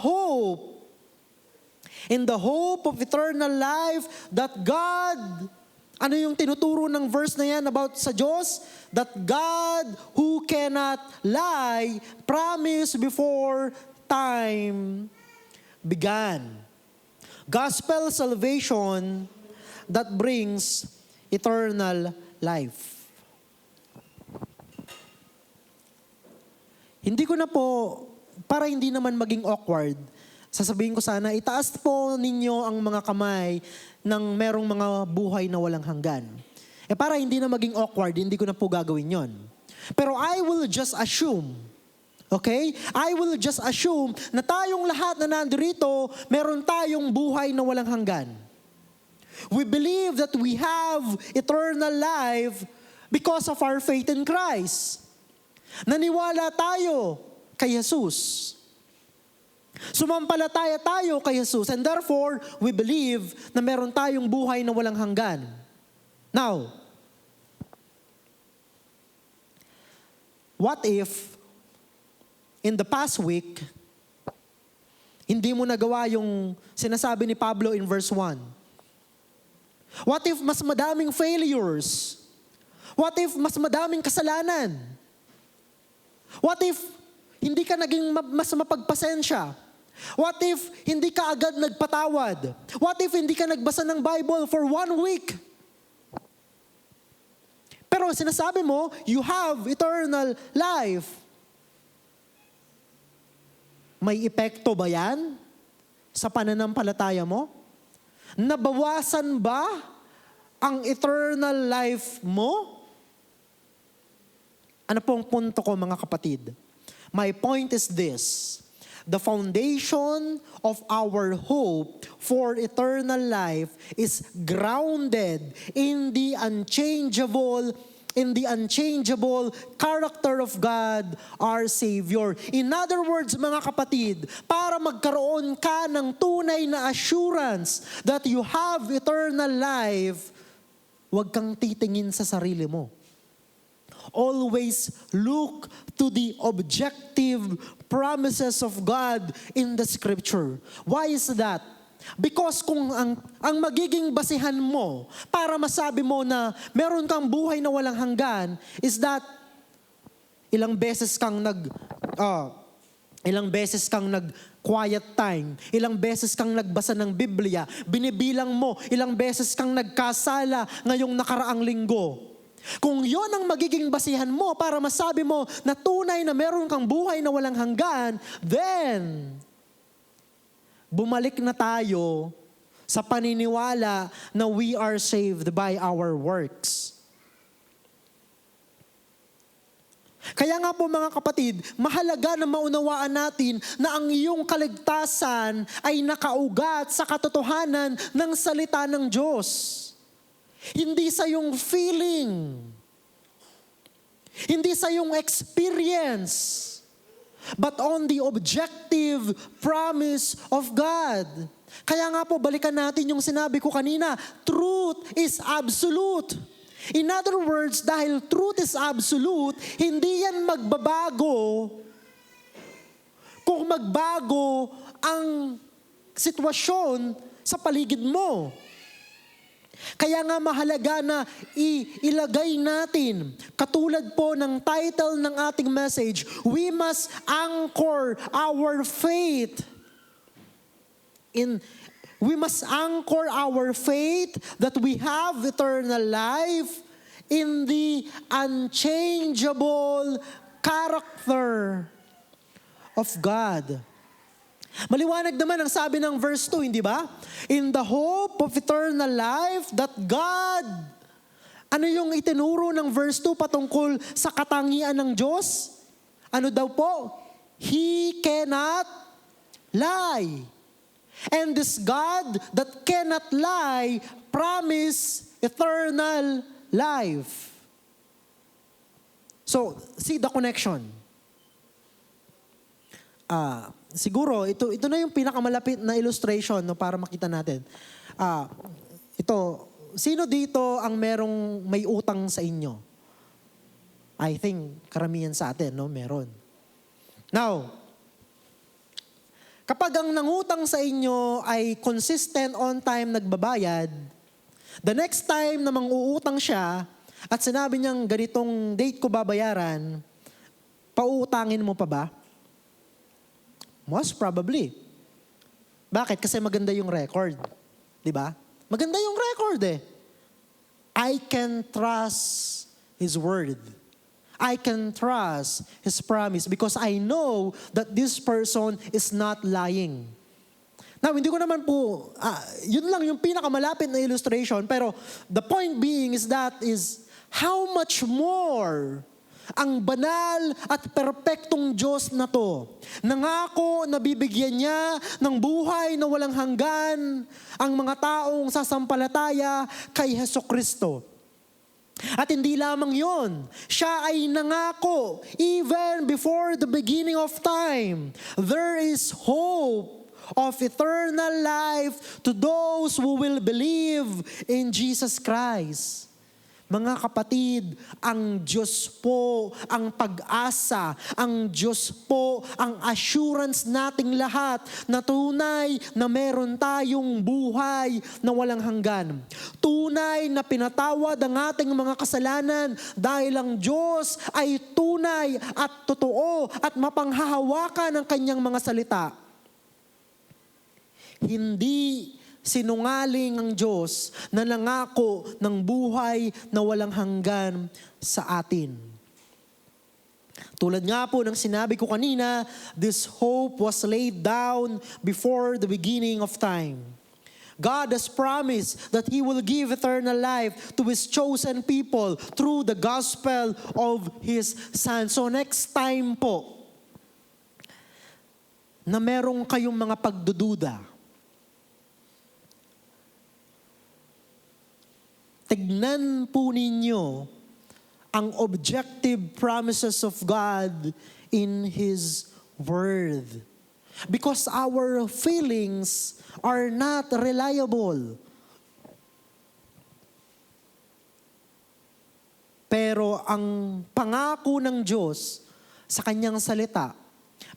hope of eternal life that God, ano yung tinuturo ng verse na yan about sa Diyos? That God who cannot lie promised before time began. Gospel salvation that brings eternal life. Hindi ko na po, para hindi naman maging awkward, sasabihin ko sana, itaas po ninyo ang mga kamay ng merong mga buhay na walang hanggan. Para hindi na maging awkward, hindi ko na po gagawin yon. Pero I will just assume, okay? I will just assume na tayong lahat na nandito, meron tayong buhay na walang hanggan. We believe that we have eternal life because of our faith in Christ. Naniwala tayo kay Jesus. Sumampalataya tayo kay Jesus, and therefore, we believe na meron tayong buhay na walang hanggan. Now, what if in the past week, hindi mo nagawa yung sinasabi ni Pablo in verse 1? What if mas madaming failures? What if mas madaming kasalanan? What if hindi ka naging mas mapagpasensya? What if hindi ka agad nagpatawad? What if hindi ka nagbasa ng Bible for 1 week? Pero sinasabi mo, you have eternal life. May epekto ba yan sa pananampalataya mo? Nabawasan ba ang eternal life mo? Ano pong punto ko, mga kapatid? My point is this: the foundation of our hope for eternal life is grounded in the unchangeable character of God, our Savior. In other words, mga kapatid, para magkaroon ka ng tunay na assurance that you have eternal life, huwag kang titingin sa sarili mo. Always look to the objective promises of God in the Scripture. Why is that? Because kung ang magiging basihan mo para masabi mo na meron kang buhay na walang hanggan is that ilang beses kang quiet time, ilang beses kang nagbasa ng Biblia, binibilang mo, ilang beses kang nagkasala ngayong nakaraang linggo. Kung yon ang magiging basihan mo para masabi mo na tunay na meron kang buhay na walang hanggan, then bumalik na tayo sa paniniwala na we are saved by our works. Kaya nga po mga kapatid, mahalaga na maunawaan natin na ang iyong kaligtasan ay nakaugat sa katotohanan ng salita ng Diyos. Hindi sa iyong feeling, hindi sa iyong experience, but on the objective promise of God. Kaya nga po, balikan natin yung sinabi ko kanina, truth is absolute. In other words, dahil truth is absolute, hindi yan magbabago kung magbago ang sitwasyon sa paligid mo. Kaya nga mahalaga na ilagay natin, katulad po ng title ng ating message, we must anchor our faith we must anchor our faith that we have eternal life in the unchangeable character of God. Maliwanag naman ang sabi ng verse 2, hindi ba? In the hope of eternal life that God, ano yung itinuro ng verse 2 patungkol sa katangian ng Diyos? Ano daw po? He cannot lie. And this God that cannot lie promise eternal life. So, see the connection. Siguro, ito na yung pinakamalapit na illustration, no, para makita natin. Sino dito ang may utang sa inyo? I think karamihan sa atin, no, meron. Now, kapag ang nangutang sa inyo ay consistent, on time, nagbabayad, the next time na mang-uutang siya at sinabi niyang ganitong date ko babayaran, pauutangin mo pa ba? Most probably. Bakit? Kasi maganda yung record. Di ba? Maganda yung record eh. I can trust His word. I can trust His promise because I know that this person is not lying. Now, hindi ko naman po, yun lang yung pinakamalapit na illustration, pero the point being is how much more ang banal at perpektong Diyos na to. Nangako na bibigyan niya ng buhay na walang hanggan ang mga taong sasampalataya kay Hesukristo. At hindi lamang yon, siya ay nangako, even before the beginning of time, there is hope of eternal life to those who will believe in Jesus Christ. Mga kapatid, ang Diyos po ang pag-asa, ang Diyos po ang assurance nating lahat na tunay na meron tayong buhay na walang hanggan. Tunay na pinatawad ang ating mga kasalanan dahil ang Diyos ay tunay at totoo at mapanghahawakan ng kanyang mga salita. Hindi sinungaling ang Diyos na nangako ng buhay na walang hanggan sa atin. Tulad nga po ng sinabi ko kanina, this hope was laid down before the beginning of time. God has promised that He will give eternal life to His chosen people through the gospel of His Son. So next time po, na merong kayong mga pagdududa, tignan po ninyo ang objective promises of God in His Word. Because our feelings are not reliable. Pero ang pangako ng Diyos sa kanyang salita,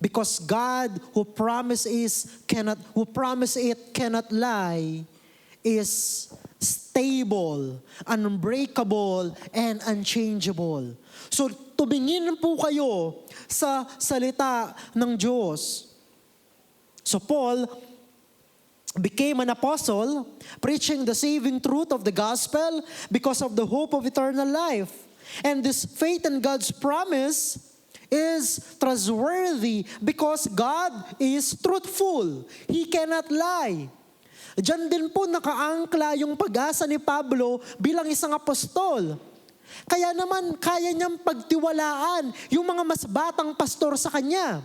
because God who promise it cannot lie, is stable, unbreakable, and unchangeable. So, tumingin po kayo sa salita ng Diyos. So, Paul became an apostle, preaching the saving truth of the gospel because of the hope of eternal life. And this faith in God's promise is trustworthy because God is truthful. He cannot lie. Diyan din po nakaangkla yung pag-asa ni Pablo bilang isang apostol. Kaya naman, kaya niyang pagtiwalaan yung mga mas batang pastor sa kanya.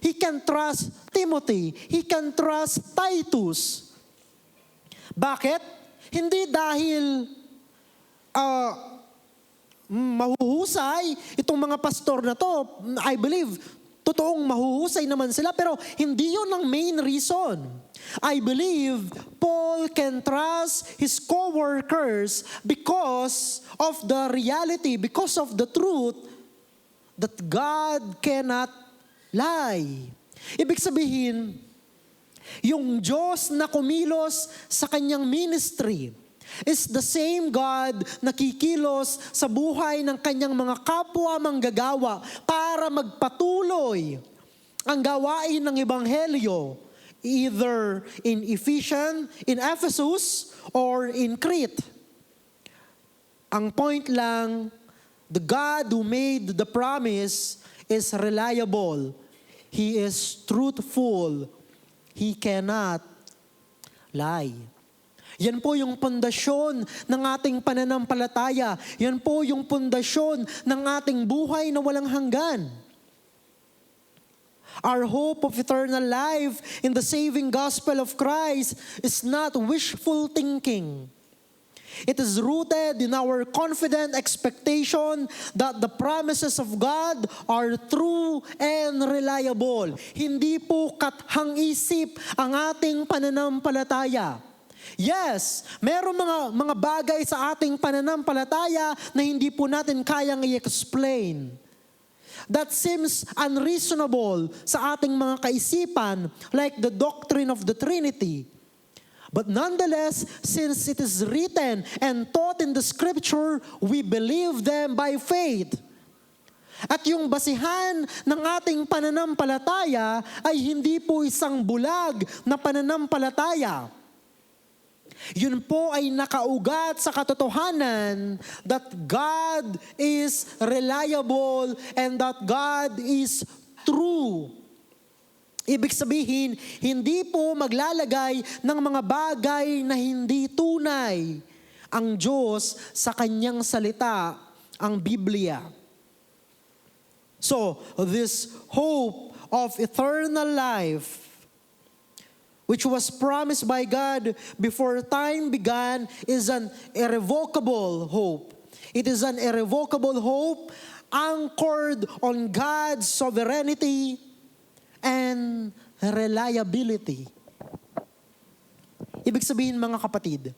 He can trust Timothy. He can trust Titus. Bakit? Hindi dahil mahuhusay itong mga pastor na to. I believe, totoong mahuhusay naman sila, pero hindi yun ang main reason. I believe Paul can trust his co-workers because of the reality, because of the truth that God cannot lie. Ibig sabihin, yung Diyos na kumilos sa kanyang ministry is the same God na kikilos sa buhay ng kanyang mga kapwa manggagawa para magpatuloy ang gawain ng Ebanghelyo, either in Ephesus or in Crete. Ang point lang, the God who made the promise is reliable. He is truthful. He cannot lie. Yan po yung pundasyon ng ating pananampalataya. Yan po yung pundasyon ng ating buhay na walang hanggan. Our hope of eternal life in the saving gospel of Christ is not wishful thinking. It is rooted in our confident expectation that the promises of God are true and reliable. Hindi po kathang-isip ang ating pananampalataya. Yes, merong mga bagay sa ating pananampalataya na hindi po natin kayang i-explain. That seems unreasonable sa ating mga kaisipan, like the doctrine of the Trinity. But nonetheless, since it is written and taught in the Scripture, we believe them by faith. At yung basihan ng ating pananampalataya ay hindi po isang bulag na pananampalataya. Yun po ay nakaugat sa katotohanan that God is reliable and that God is true. Ibig sabihin, hindi po maglalagay ng mga bagay na hindi tunay ang Diyos sa kanyang salita, ang Biblia. So, this hope of eternal life, which was promised by God before time began, is an irrevocable hope. It is an irrevocable hope anchored on God's sovereignty and reliability. Ibig sabihin, mga kapatid,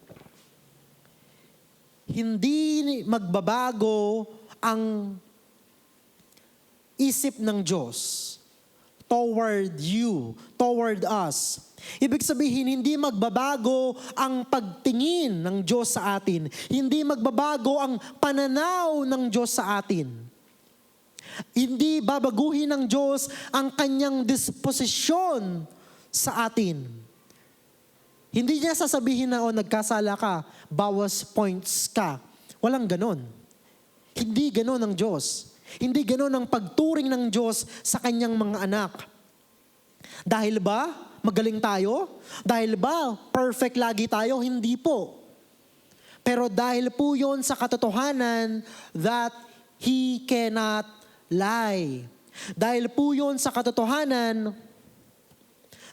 hindi magbabago ang isip ng Diyos toward you, toward us. Ibig sabihin, hindi magbabago ang pagtingin ng Diyos sa atin. Hindi magbabago ang pananaw ng Diyos sa atin. Hindi babaguhin ng Diyos ang kanyang disposisyon sa atin. Hindi niya sasabihin na, nagkasala ka, bawas points ka. Walang ganon. Hindi ganon ang Diyos. Hindi ganon ang pagturing ng Diyos sa kanyang mga anak. Dahil ba magaling tayo? Dahil ba perfect lagi tayo? Hindi po. Pero dahil po yon sa katotohanan that He cannot lie. Dahil po yun sa katotohanan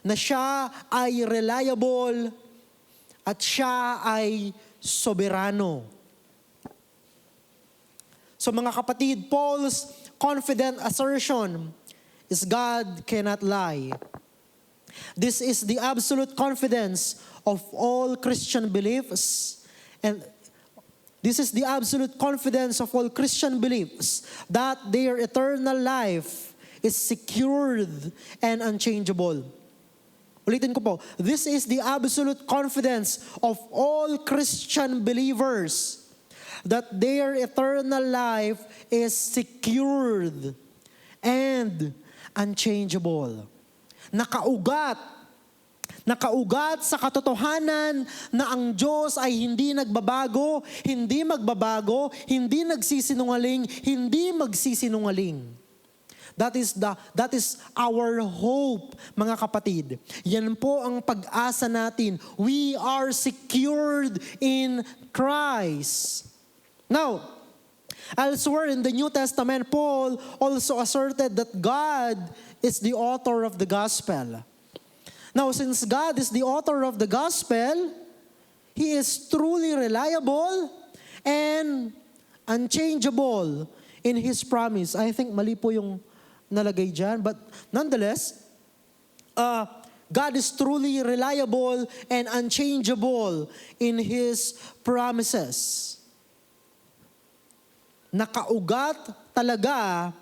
na siya ay reliable at siya ay soberano. So mga kapatid, Paul's confident assertion is God cannot lie. This is the absolute confidence of all Christian beliefs, and this is the absolute confidence of all Christian beliefs that their eternal life is secured and unchangeable. Ulitin ko po, this is the absolute confidence of all Christian believers that their eternal life is secured and unchangeable. Nakaugat sa katotohanan na ang Diyos ay hindi nagbabago, hindi magbabago, hindi nagsisinungaling, hindi magsisinungaling. That is our hope, mga kapatid. Yan po ang pag-asa natin. We are secured in Christ. Now, Elsewhere in the New Testament, Paul also asserted that God is the author of the gospel. Now, since God is the author of the gospel, He is truly reliable and unchangeable in His promise. I think mali po yung nalagay dyan. But nonetheless, God is truly reliable and unchangeable in His promises. Nakaugat talaga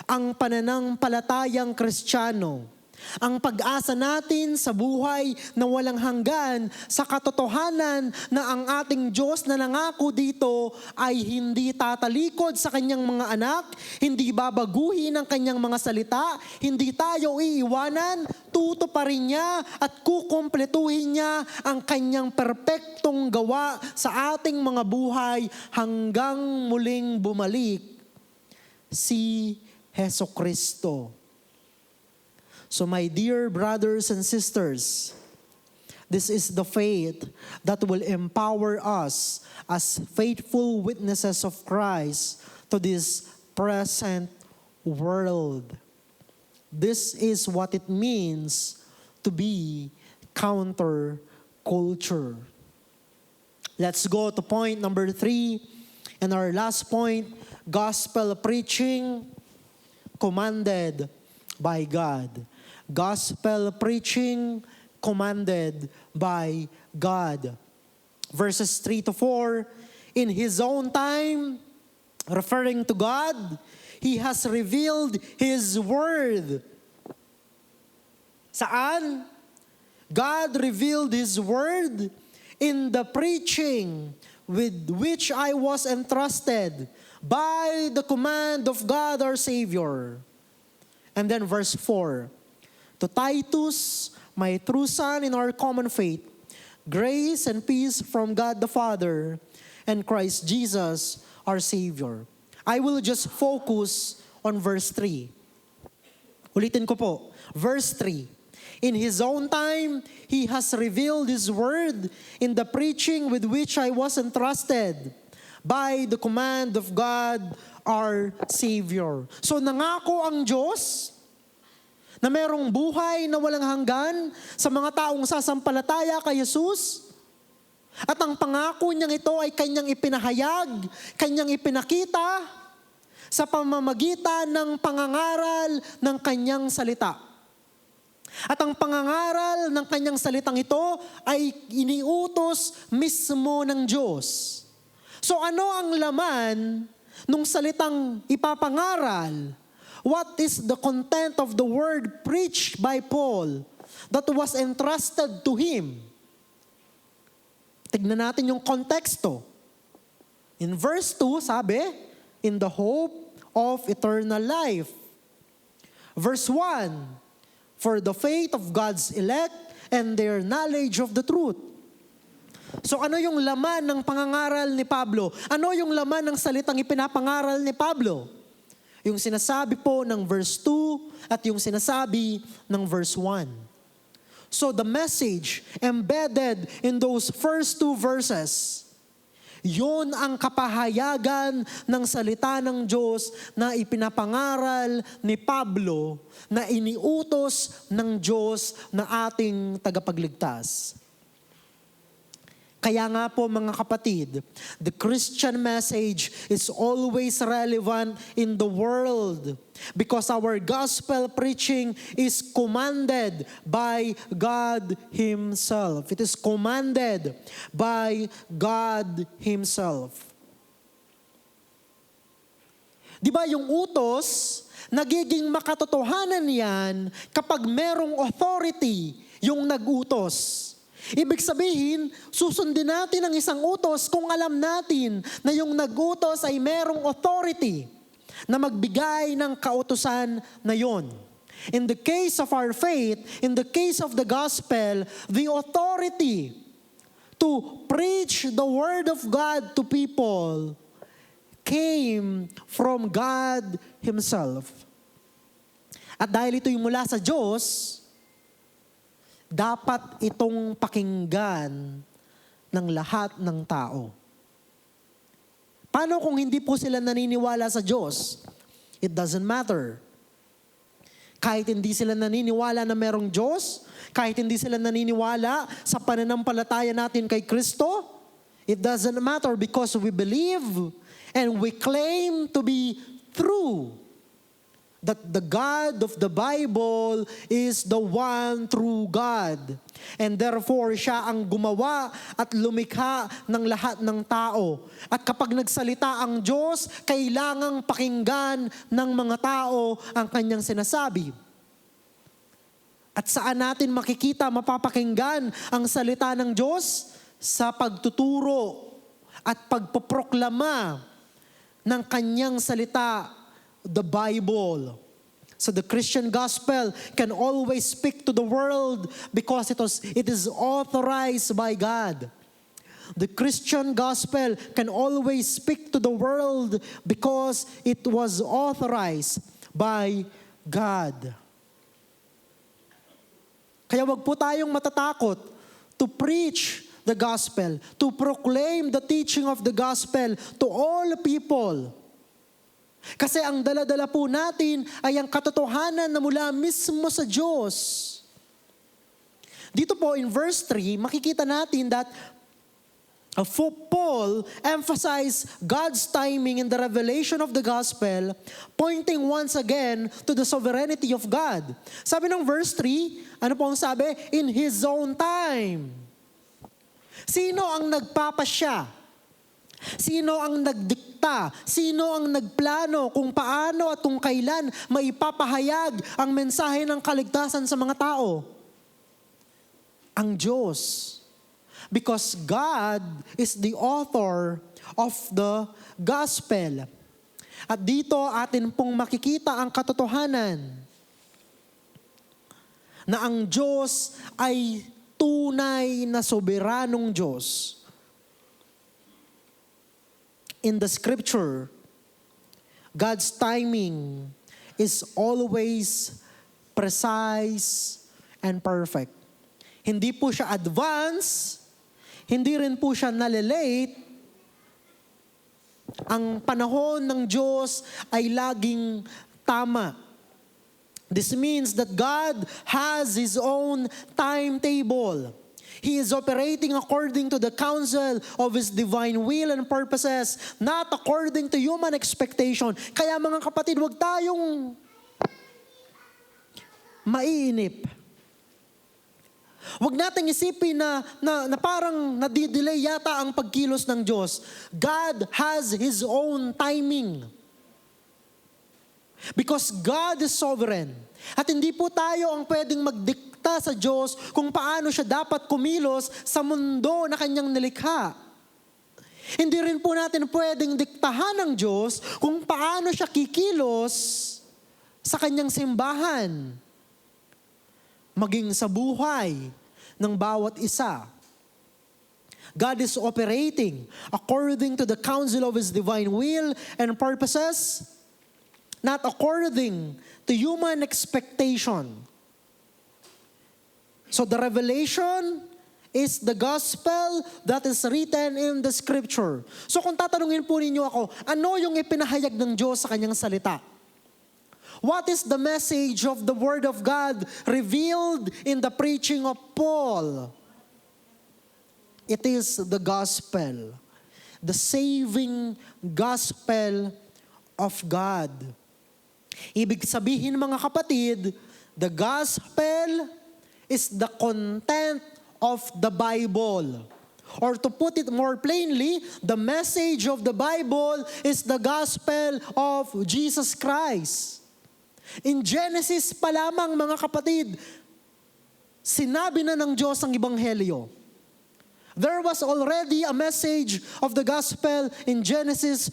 ang pananampalatayang Kristiyano. Ang pag-asa natin sa buhay na walang hanggan sa katotohanan na ang ating Diyos na nangako dito ay hindi tatalikod sa kanyang mga anak, hindi babaguhin ang kanyang mga salita, hindi tayo iiwanan, tutuparin niya at kukumpletuhin niya ang kanyang perpektong gawa sa ating mga buhay hanggang muling bumalik si Hesukristo. So my dear brothers and sisters, this is the faith that will empower us as faithful witnesses of Christ to this present world. This is what it means to be counterculture. Let's go to point number 3. And our last point, gospel preaching commanded by God. Gospel preaching commanded by God. Verses 3-4, in His own time, referring to God, He has revealed His word. Saan? God revealed His word in the preaching with which I was entrusted by the command of God our Savior. And then verse 4, to Titus, my true son in our common faith, grace and peace from God the Father and Christ Jesus our Savior. I will just focus on verse 3. Ulitin ko po, verse 3. In His own time, He has revealed His word in the preaching with which I was entrusted by the command of God our Savior. So nangako ang Diyos na merong buhay na walang hanggan sa mga taong sasampalataya kay Jesus. At ang pangako niyang ito ay kanyang ipinahayag, kanyang ipinakita sa pamamagitan ng pangangaral ng kanyang salita. At ang pangangaral ng kanyang salitang ito ay iniutos mismo ng Diyos. So ano ang laman nung salitang ipapangaral? What is the content of the word preached by Paul that was entrusted to him? Tignan natin yung konteksto. In verse 2, sabi, in the hope of eternal life. Verse 1, for the faith of God's elect and their knowledge of the truth. So ano yung laman ng pangangaral ni Pablo? Ano yung laman ng salitang ipinapangaral ni Pablo? Yung sinasabi po ng verse 2 at yung sinasabi ng verse 1. So the message embedded in those first 2 verses, yun ang kapahayagan ng salita ng Diyos na ipinapangaral ni Pablo na iniutos ng Diyos na ating tagapagligtas. Kaya nga po mga kapatid, the Christian message is always relevant in the world because our gospel preaching is commanded by God Himself. It is commanded by God Himself. Di ba yung utos, nagiging makatotohanan yan kapag merong authority yung nag-utos. Ibig sabihin, susundin natin ang isang utos kung alam natin na yung nag-utos ay merong authority na magbigay ng kautusan na yon. In the case of our faith, in the case of the gospel, the authority to preach the word of God to people came from God Himself. At dahil ito'y mula sa Diyos, dapat itong pakinggan ng lahat ng tao. Paano kung hindi po sila naniniwala sa Diyos? It doesn't matter. Kahit hindi sila naniniwala na merong Diyos, kahit hindi sila naniniwala sa pananampalataya natin kay Kristo, it doesn't matter because we believe and we claim to be true that the God of the Bible is the one true God. And therefore, siya ang gumawa at lumikha ng lahat ng tao. At kapag nagsalita ang Diyos, kailangang pakinggan ng mga tao ang kanyang sinasabi. At saan natin makikita, mapapakinggan ang salita ng Diyos? Sa pagtuturo at pagpoproklama ng kanyang salita, the Bible. So the Christian gospel can always speak to the world because it is authorized by God. The Christian gospel can always speak to the world because it was authorized by God. Kaya wag po tayong matatakot to preach the gospel, to proclaim the teaching of the gospel to all people. Kasi ang dala-dala po natin ay ang katotohanan na mula mismo sa Diyos. Dito po in verse 3, makikita natin that Paul emphasized God's timing in the revelation of the gospel, pointing once again to the sovereignty of God. Sabi ng verse 3, ano po ang sabi? In His own time. Sino ang nagpapasya? Sino ang nagdikta? Sino ang nagplano kung paano at kung kailan maipapahayag ang mensahe ng kaligtasan sa mga tao? Ang Diyos. Because God is the author of the gospel. At dito atin pong makikita ang katotohanan na ang Diyos ay tunay na soberanong Diyos. In the scripture, God's timing is always precise and perfect. Hindi po siya advance, hindi rin po siya nalilate. Ang panahon ng Diyos ay laging tama. This means that God has His own timetable. He is operating according to the counsel of His divine will and purposes, not according to human expectation. Kaya mga kapatid, huwag tayong maiinip. Huwag nating isipin na parang nadidelay yata ang pagkilos ng Diyos. God has His own timing. Because God is sovereign. At hindi po tayo ang pwedeng magdikta sa Diyos kung paano siya dapat kumilos sa mundo na kanyang nilikha. Hindi rin po natin pwedeng diktahan ng Diyos kung paano siya kikilos sa kanyang simbahan, maging sa buhay ng bawat isa. God is operating according to the counsel of His divine will and purposes, not according to human expectation. So the revelation is the gospel that is written in the scripture. So kung tatanungin po ninyo ako, ano yung ipinahayag ng Diyos sa kanyang salita? What is the message of the Word of God revealed in the preaching of Paul? It is the gospel, the saving gospel of God. Ibig sabihin mga kapatid, the gospel is the content of the Bible. Or to put it more plainly, the message of the Bible is the gospel of Jesus Christ. In Genesis pa lamang mga kapatid, sinabi na ng Diyos ang Ebanghelyo. There was already a message of the gospel in Genesis.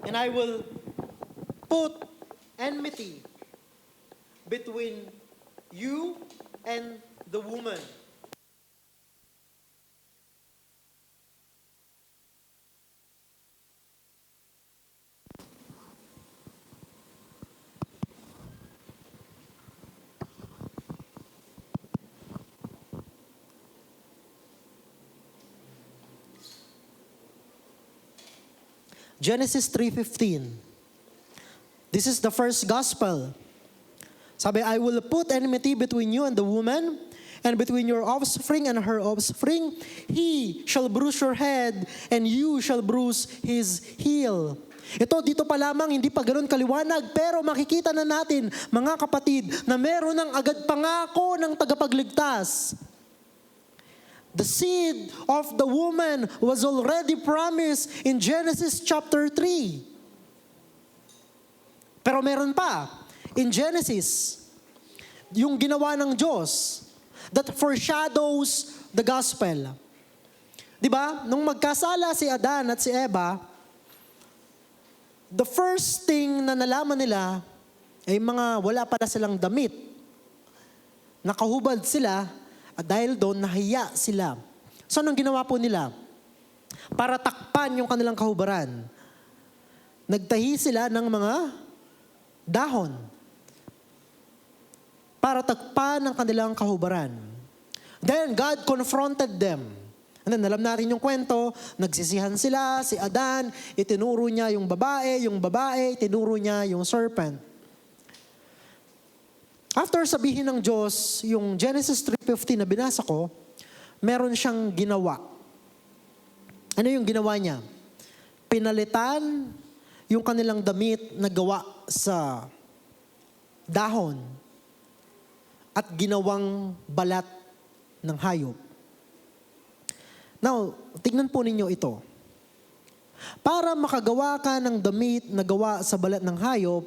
And I will put enmity between you and the woman. Genesis 3:15. This is the first gospel. Sabi, I will put enmity between you and the woman, and between your offspring and her offspring. He shall bruise your head, and you shall bruise his heel. Ito, dito pa lamang, hindi pa ganoon kaliwanag, pero makikita na natin, mga kapatid, na meron ng agad pangako ng tagapagligtas. The seed of the woman was already promised in Genesis chapter 3. Pero meron pa, in Genesis, yung ginawa ng Diyos that foreshadows the gospel. Di ba? Nung magkasala si Adan at si Eva, the first thing na nalaman nila ay wala pala silang damit. Nakahubad sila at dahil doon nahiya sila. So anong ginawa po nila? Para takpan yung kanilang kahubaran, nagtahi sila ng mga dahon para takpan ang kanilang kahubaran. Then God confronted them. And then alam natin yung kwento, nagsisihan sila, si Adan, itinuro niya yung babae, tinuro niya yung serpent. After sabihin ng Diyos, yung Genesis 3:15 na binasa ko, meron siyang ginawa. Ano yung ginawa niya? Pinalitan yung kanilang damit na gawa sa dahon at ginawang balat ng hayop. Now, tignan po ninyo ito. Para makagawa ka ng damit na gawa sa balat ng hayop,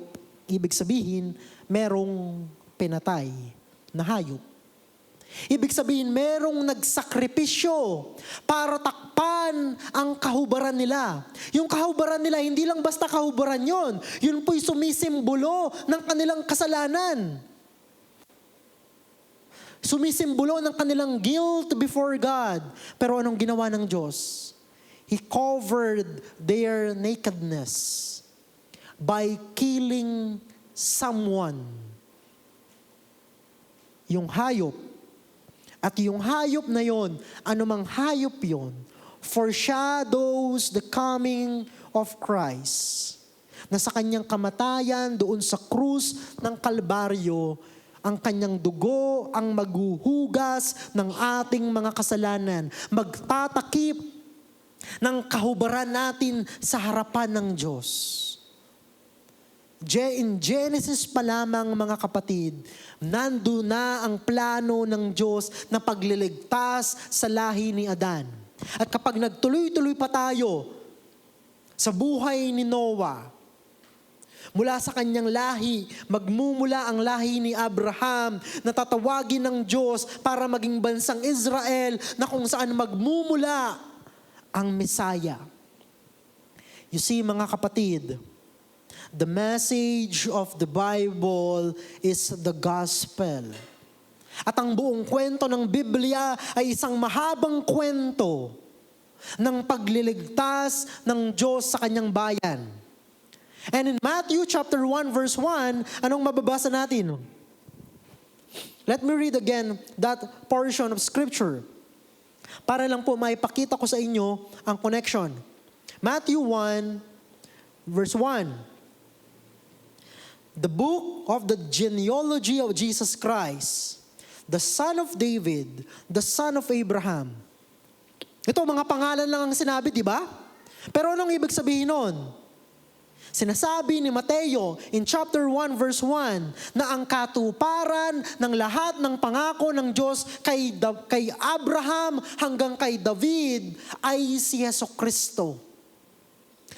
ibig sabihin, merong pinatay na hayop. Ibig sabihin, merong nagsakripisyo para takpan ang kahubaran nila. Yung kahubaran nila, hindi lang basta kahubaran yon. Yun po'y sumisimbolo ng kanilang kasalanan. Sumisimbolo ng kanilang guilt before God. Pero anong ginawa ng Diyos? He covered their nakedness by killing someone. Yung hayop. At yung hayop na yon, anumang hayop yon, foreshadows the coming of Christ. Na sa kanyang kamatayan doon sa krus ng Kalbaryo, ang kanyang dugo ang maghuhugas ng ating mga kasalanan, magtatakip ng kahubaran natin sa harapan ng Diyos. In Genesis pa lamang, mga kapatid, nando na ang plano ng Diyos na pagliligtas sa lahi ni Adan. At kapag nagtuloy-tuloy pa tayo sa buhay ni Noah, mula sa kanyang lahi, magmumula ang lahi ni Abraham na tatawagin ng Diyos para maging bansang Israel na kung saan magmumula ang Messiah. You see, mga kapatid, the message of the Bible is the gospel. At ang buong kwento ng Biblia ay isang mahabang kwento ng pagliligtas ng Diyos sa kanyang bayan. And in Matthew chapter 1 verse 1, anong mababasa natin? Let me read again that portion of scripture para lang po maipakita ko sa inyo ang connection. Matthew 1 verse 1. The book of the genealogy of Jesus Christ, the son of David, the son of Abraham. Ito, mga pangalan lang ang sinabi, di ba? Pero anong ibig sabihin nun? Sinasabi ni Mateo in chapter 1 verse 1 na ang katuparan ng lahat ng pangako ng Diyos kay Abraham hanggang kay David ay si Jesucristo.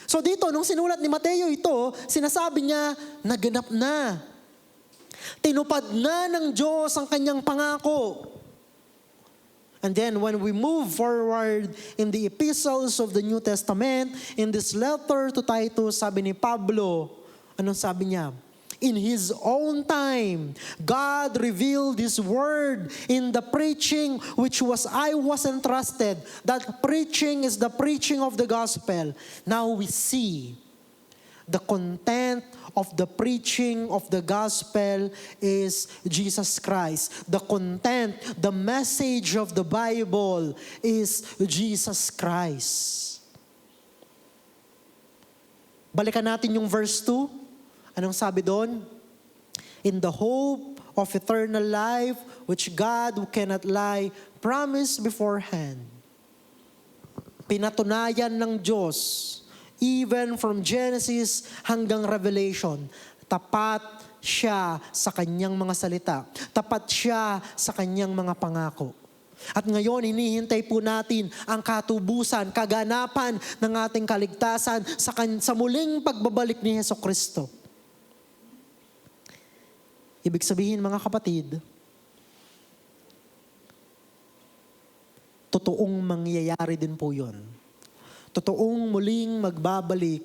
So dito, nung sinulat ni Mateo ito, sinasabi niya, naganap na. Tinupad na ng Diyos ang kanyang pangako. And then when we move forward in the epistles of the New Testament, in this letter to Titus, sabi ni Pablo, anong sabi niya? In His own time, God revealed His word in the preaching which I was entrusted. That preaching is the preaching of the gospel. Now we see the content of the preaching of the gospel is Jesus Christ. The content, the message of the Bible is Jesus Christ. Balikan natin yung verse 2. Anong sabi doon? In the hope of eternal life, which God who cannot lie, promised beforehand. Pinatunayan ng Diyos, even from Genesis hanggang Revelation, tapat siya sa kanyang mga salita. Tapat siya sa kanyang mga pangako. At ngayon, hinihintay po natin ang katubusan, kaganapan ng ating kaligtasan sa muling pagbabalik ni Jesucristo. Ibig sabihin, mga kapatid, totoong mangyayari din po yun. Totoong muling magbabalik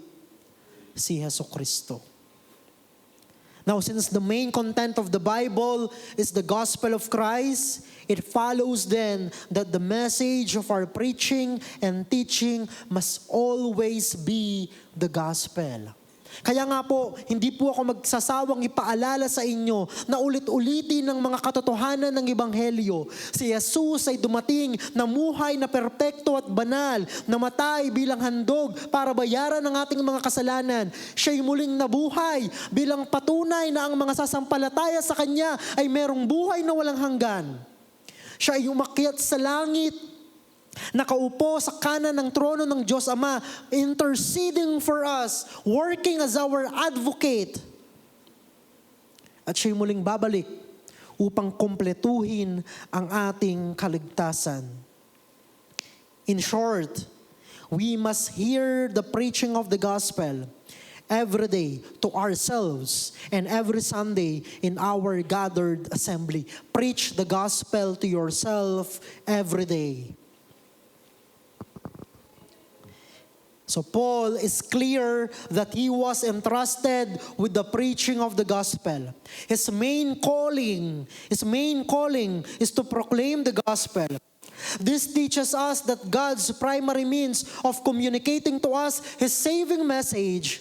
si Jesucristo. Now, since the main content of the Bible is the gospel of Christ, it follows then that the message of our preaching and teaching must always be the gospel. Kaya nga po, hindi po ako magsasawang ipaalala sa inyo na ulit-ulitin ng mga katotohanan ng Ebanghelyo. Si Jesus ay dumating, namuhay na perpekto at banal, namatay bilang handog para bayaran ang ating mga kasalanan. Siya'y muling nabuhay bilang patunay na ang mga sasampalataya sa Kanya ay merong buhay na walang hanggan. Siya ay umakyat sa langit, nakaupo sa kanan ng trono ng Diyos Ama, interceding for us, working as our advocate. At siya'y muling babalik upang kumpletuhin ang ating kaligtasan. In short, we must hear the preaching of the gospel every day to ourselves and every Sunday in our gathered assembly. Preach the gospel to yourself every day. So Paul is clear that he was entrusted with the preaching of the gospel. His main calling is to proclaim the gospel. This teaches us that God's primary means of communicating to us His saving message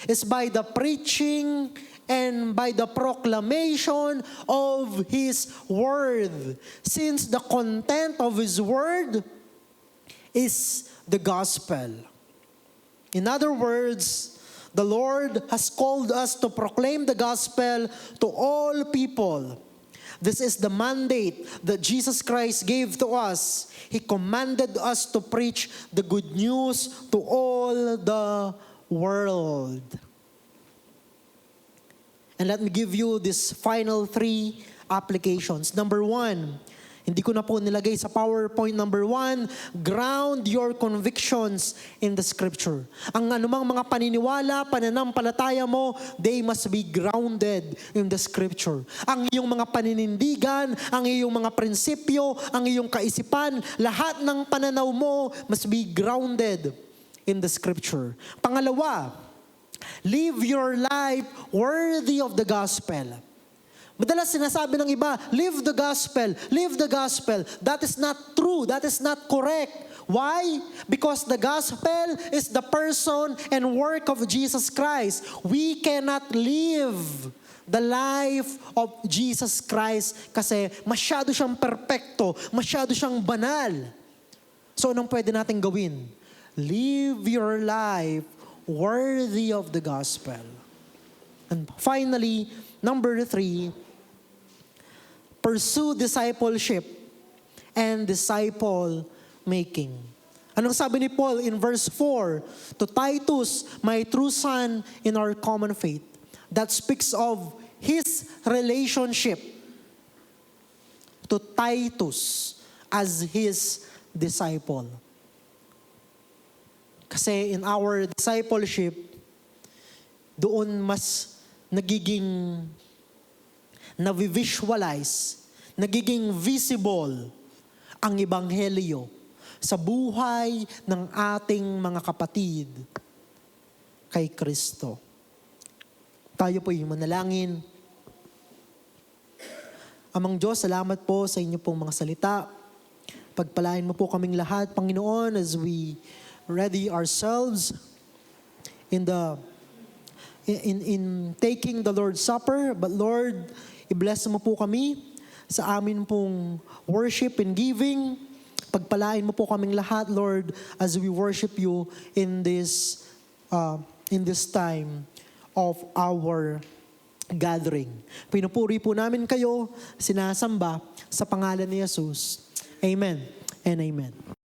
is by the preaching and by the proclamation of His word. Since the content of His word is the gospel. In other words, the Lord has called us to proclaim the gospel to all people. This is the mandate that Jesus Christ gave to us. He commanded us to preach the good news to all the world. And let me give you these final 3 applications. Number 1, hindi ko na po nilagay sa PowerPoint. Number 1, ground your convictions in the Scripture. Ang anumang mga paniniwala, pananampalataya mo, they must be grounded in the Scripture. Ang iyong mga paninindigan, ang iyong mga prinsipyo, ang iyong kaisipan, lahat ng pananaw mo must be grounded in the Scripture. Pangalawa, live your life worthy of the gospel. Madalas sinasabi ng iba, live the gospel, live the gospel. That is not true, that is not correct. Why? Because the gospel is the person and work of Jesus Christ. We cannot live the life of Jesus Christ kasi masyado siyang perpekto, masyado siyang banal. So anong pwede natin gawin? Live your life worthy of the gospel. And finally, number 3, pursue discipleship and disciple making. Anong sabi ni Paul in verse 4? To Titus, my true son in our common faith. That speaks of his relationship to Titus as his disciple. Kasi in our discipleship, doon mas nagiging na-visualize, nagiging visible ang Ebanghelyo sa buhay ng ating mga kapatid kay Kristo. Tayo po yung manalangin. Amang Diyos, salamat po sa inyo pong mga salita. Pagpalain mo po kaming lahat, Panginoon, as we ready ourselves in taking the Lord's Supper. But Lord, i-bless mo po kami sa amin pong worship and giving. Pagpalain mo po kaming lahat, Lord, as we worship you in this in this time of our gathering. Pinupuri po namin kayo, sinasamba sa pangalan ni Jesus. Amen and amen.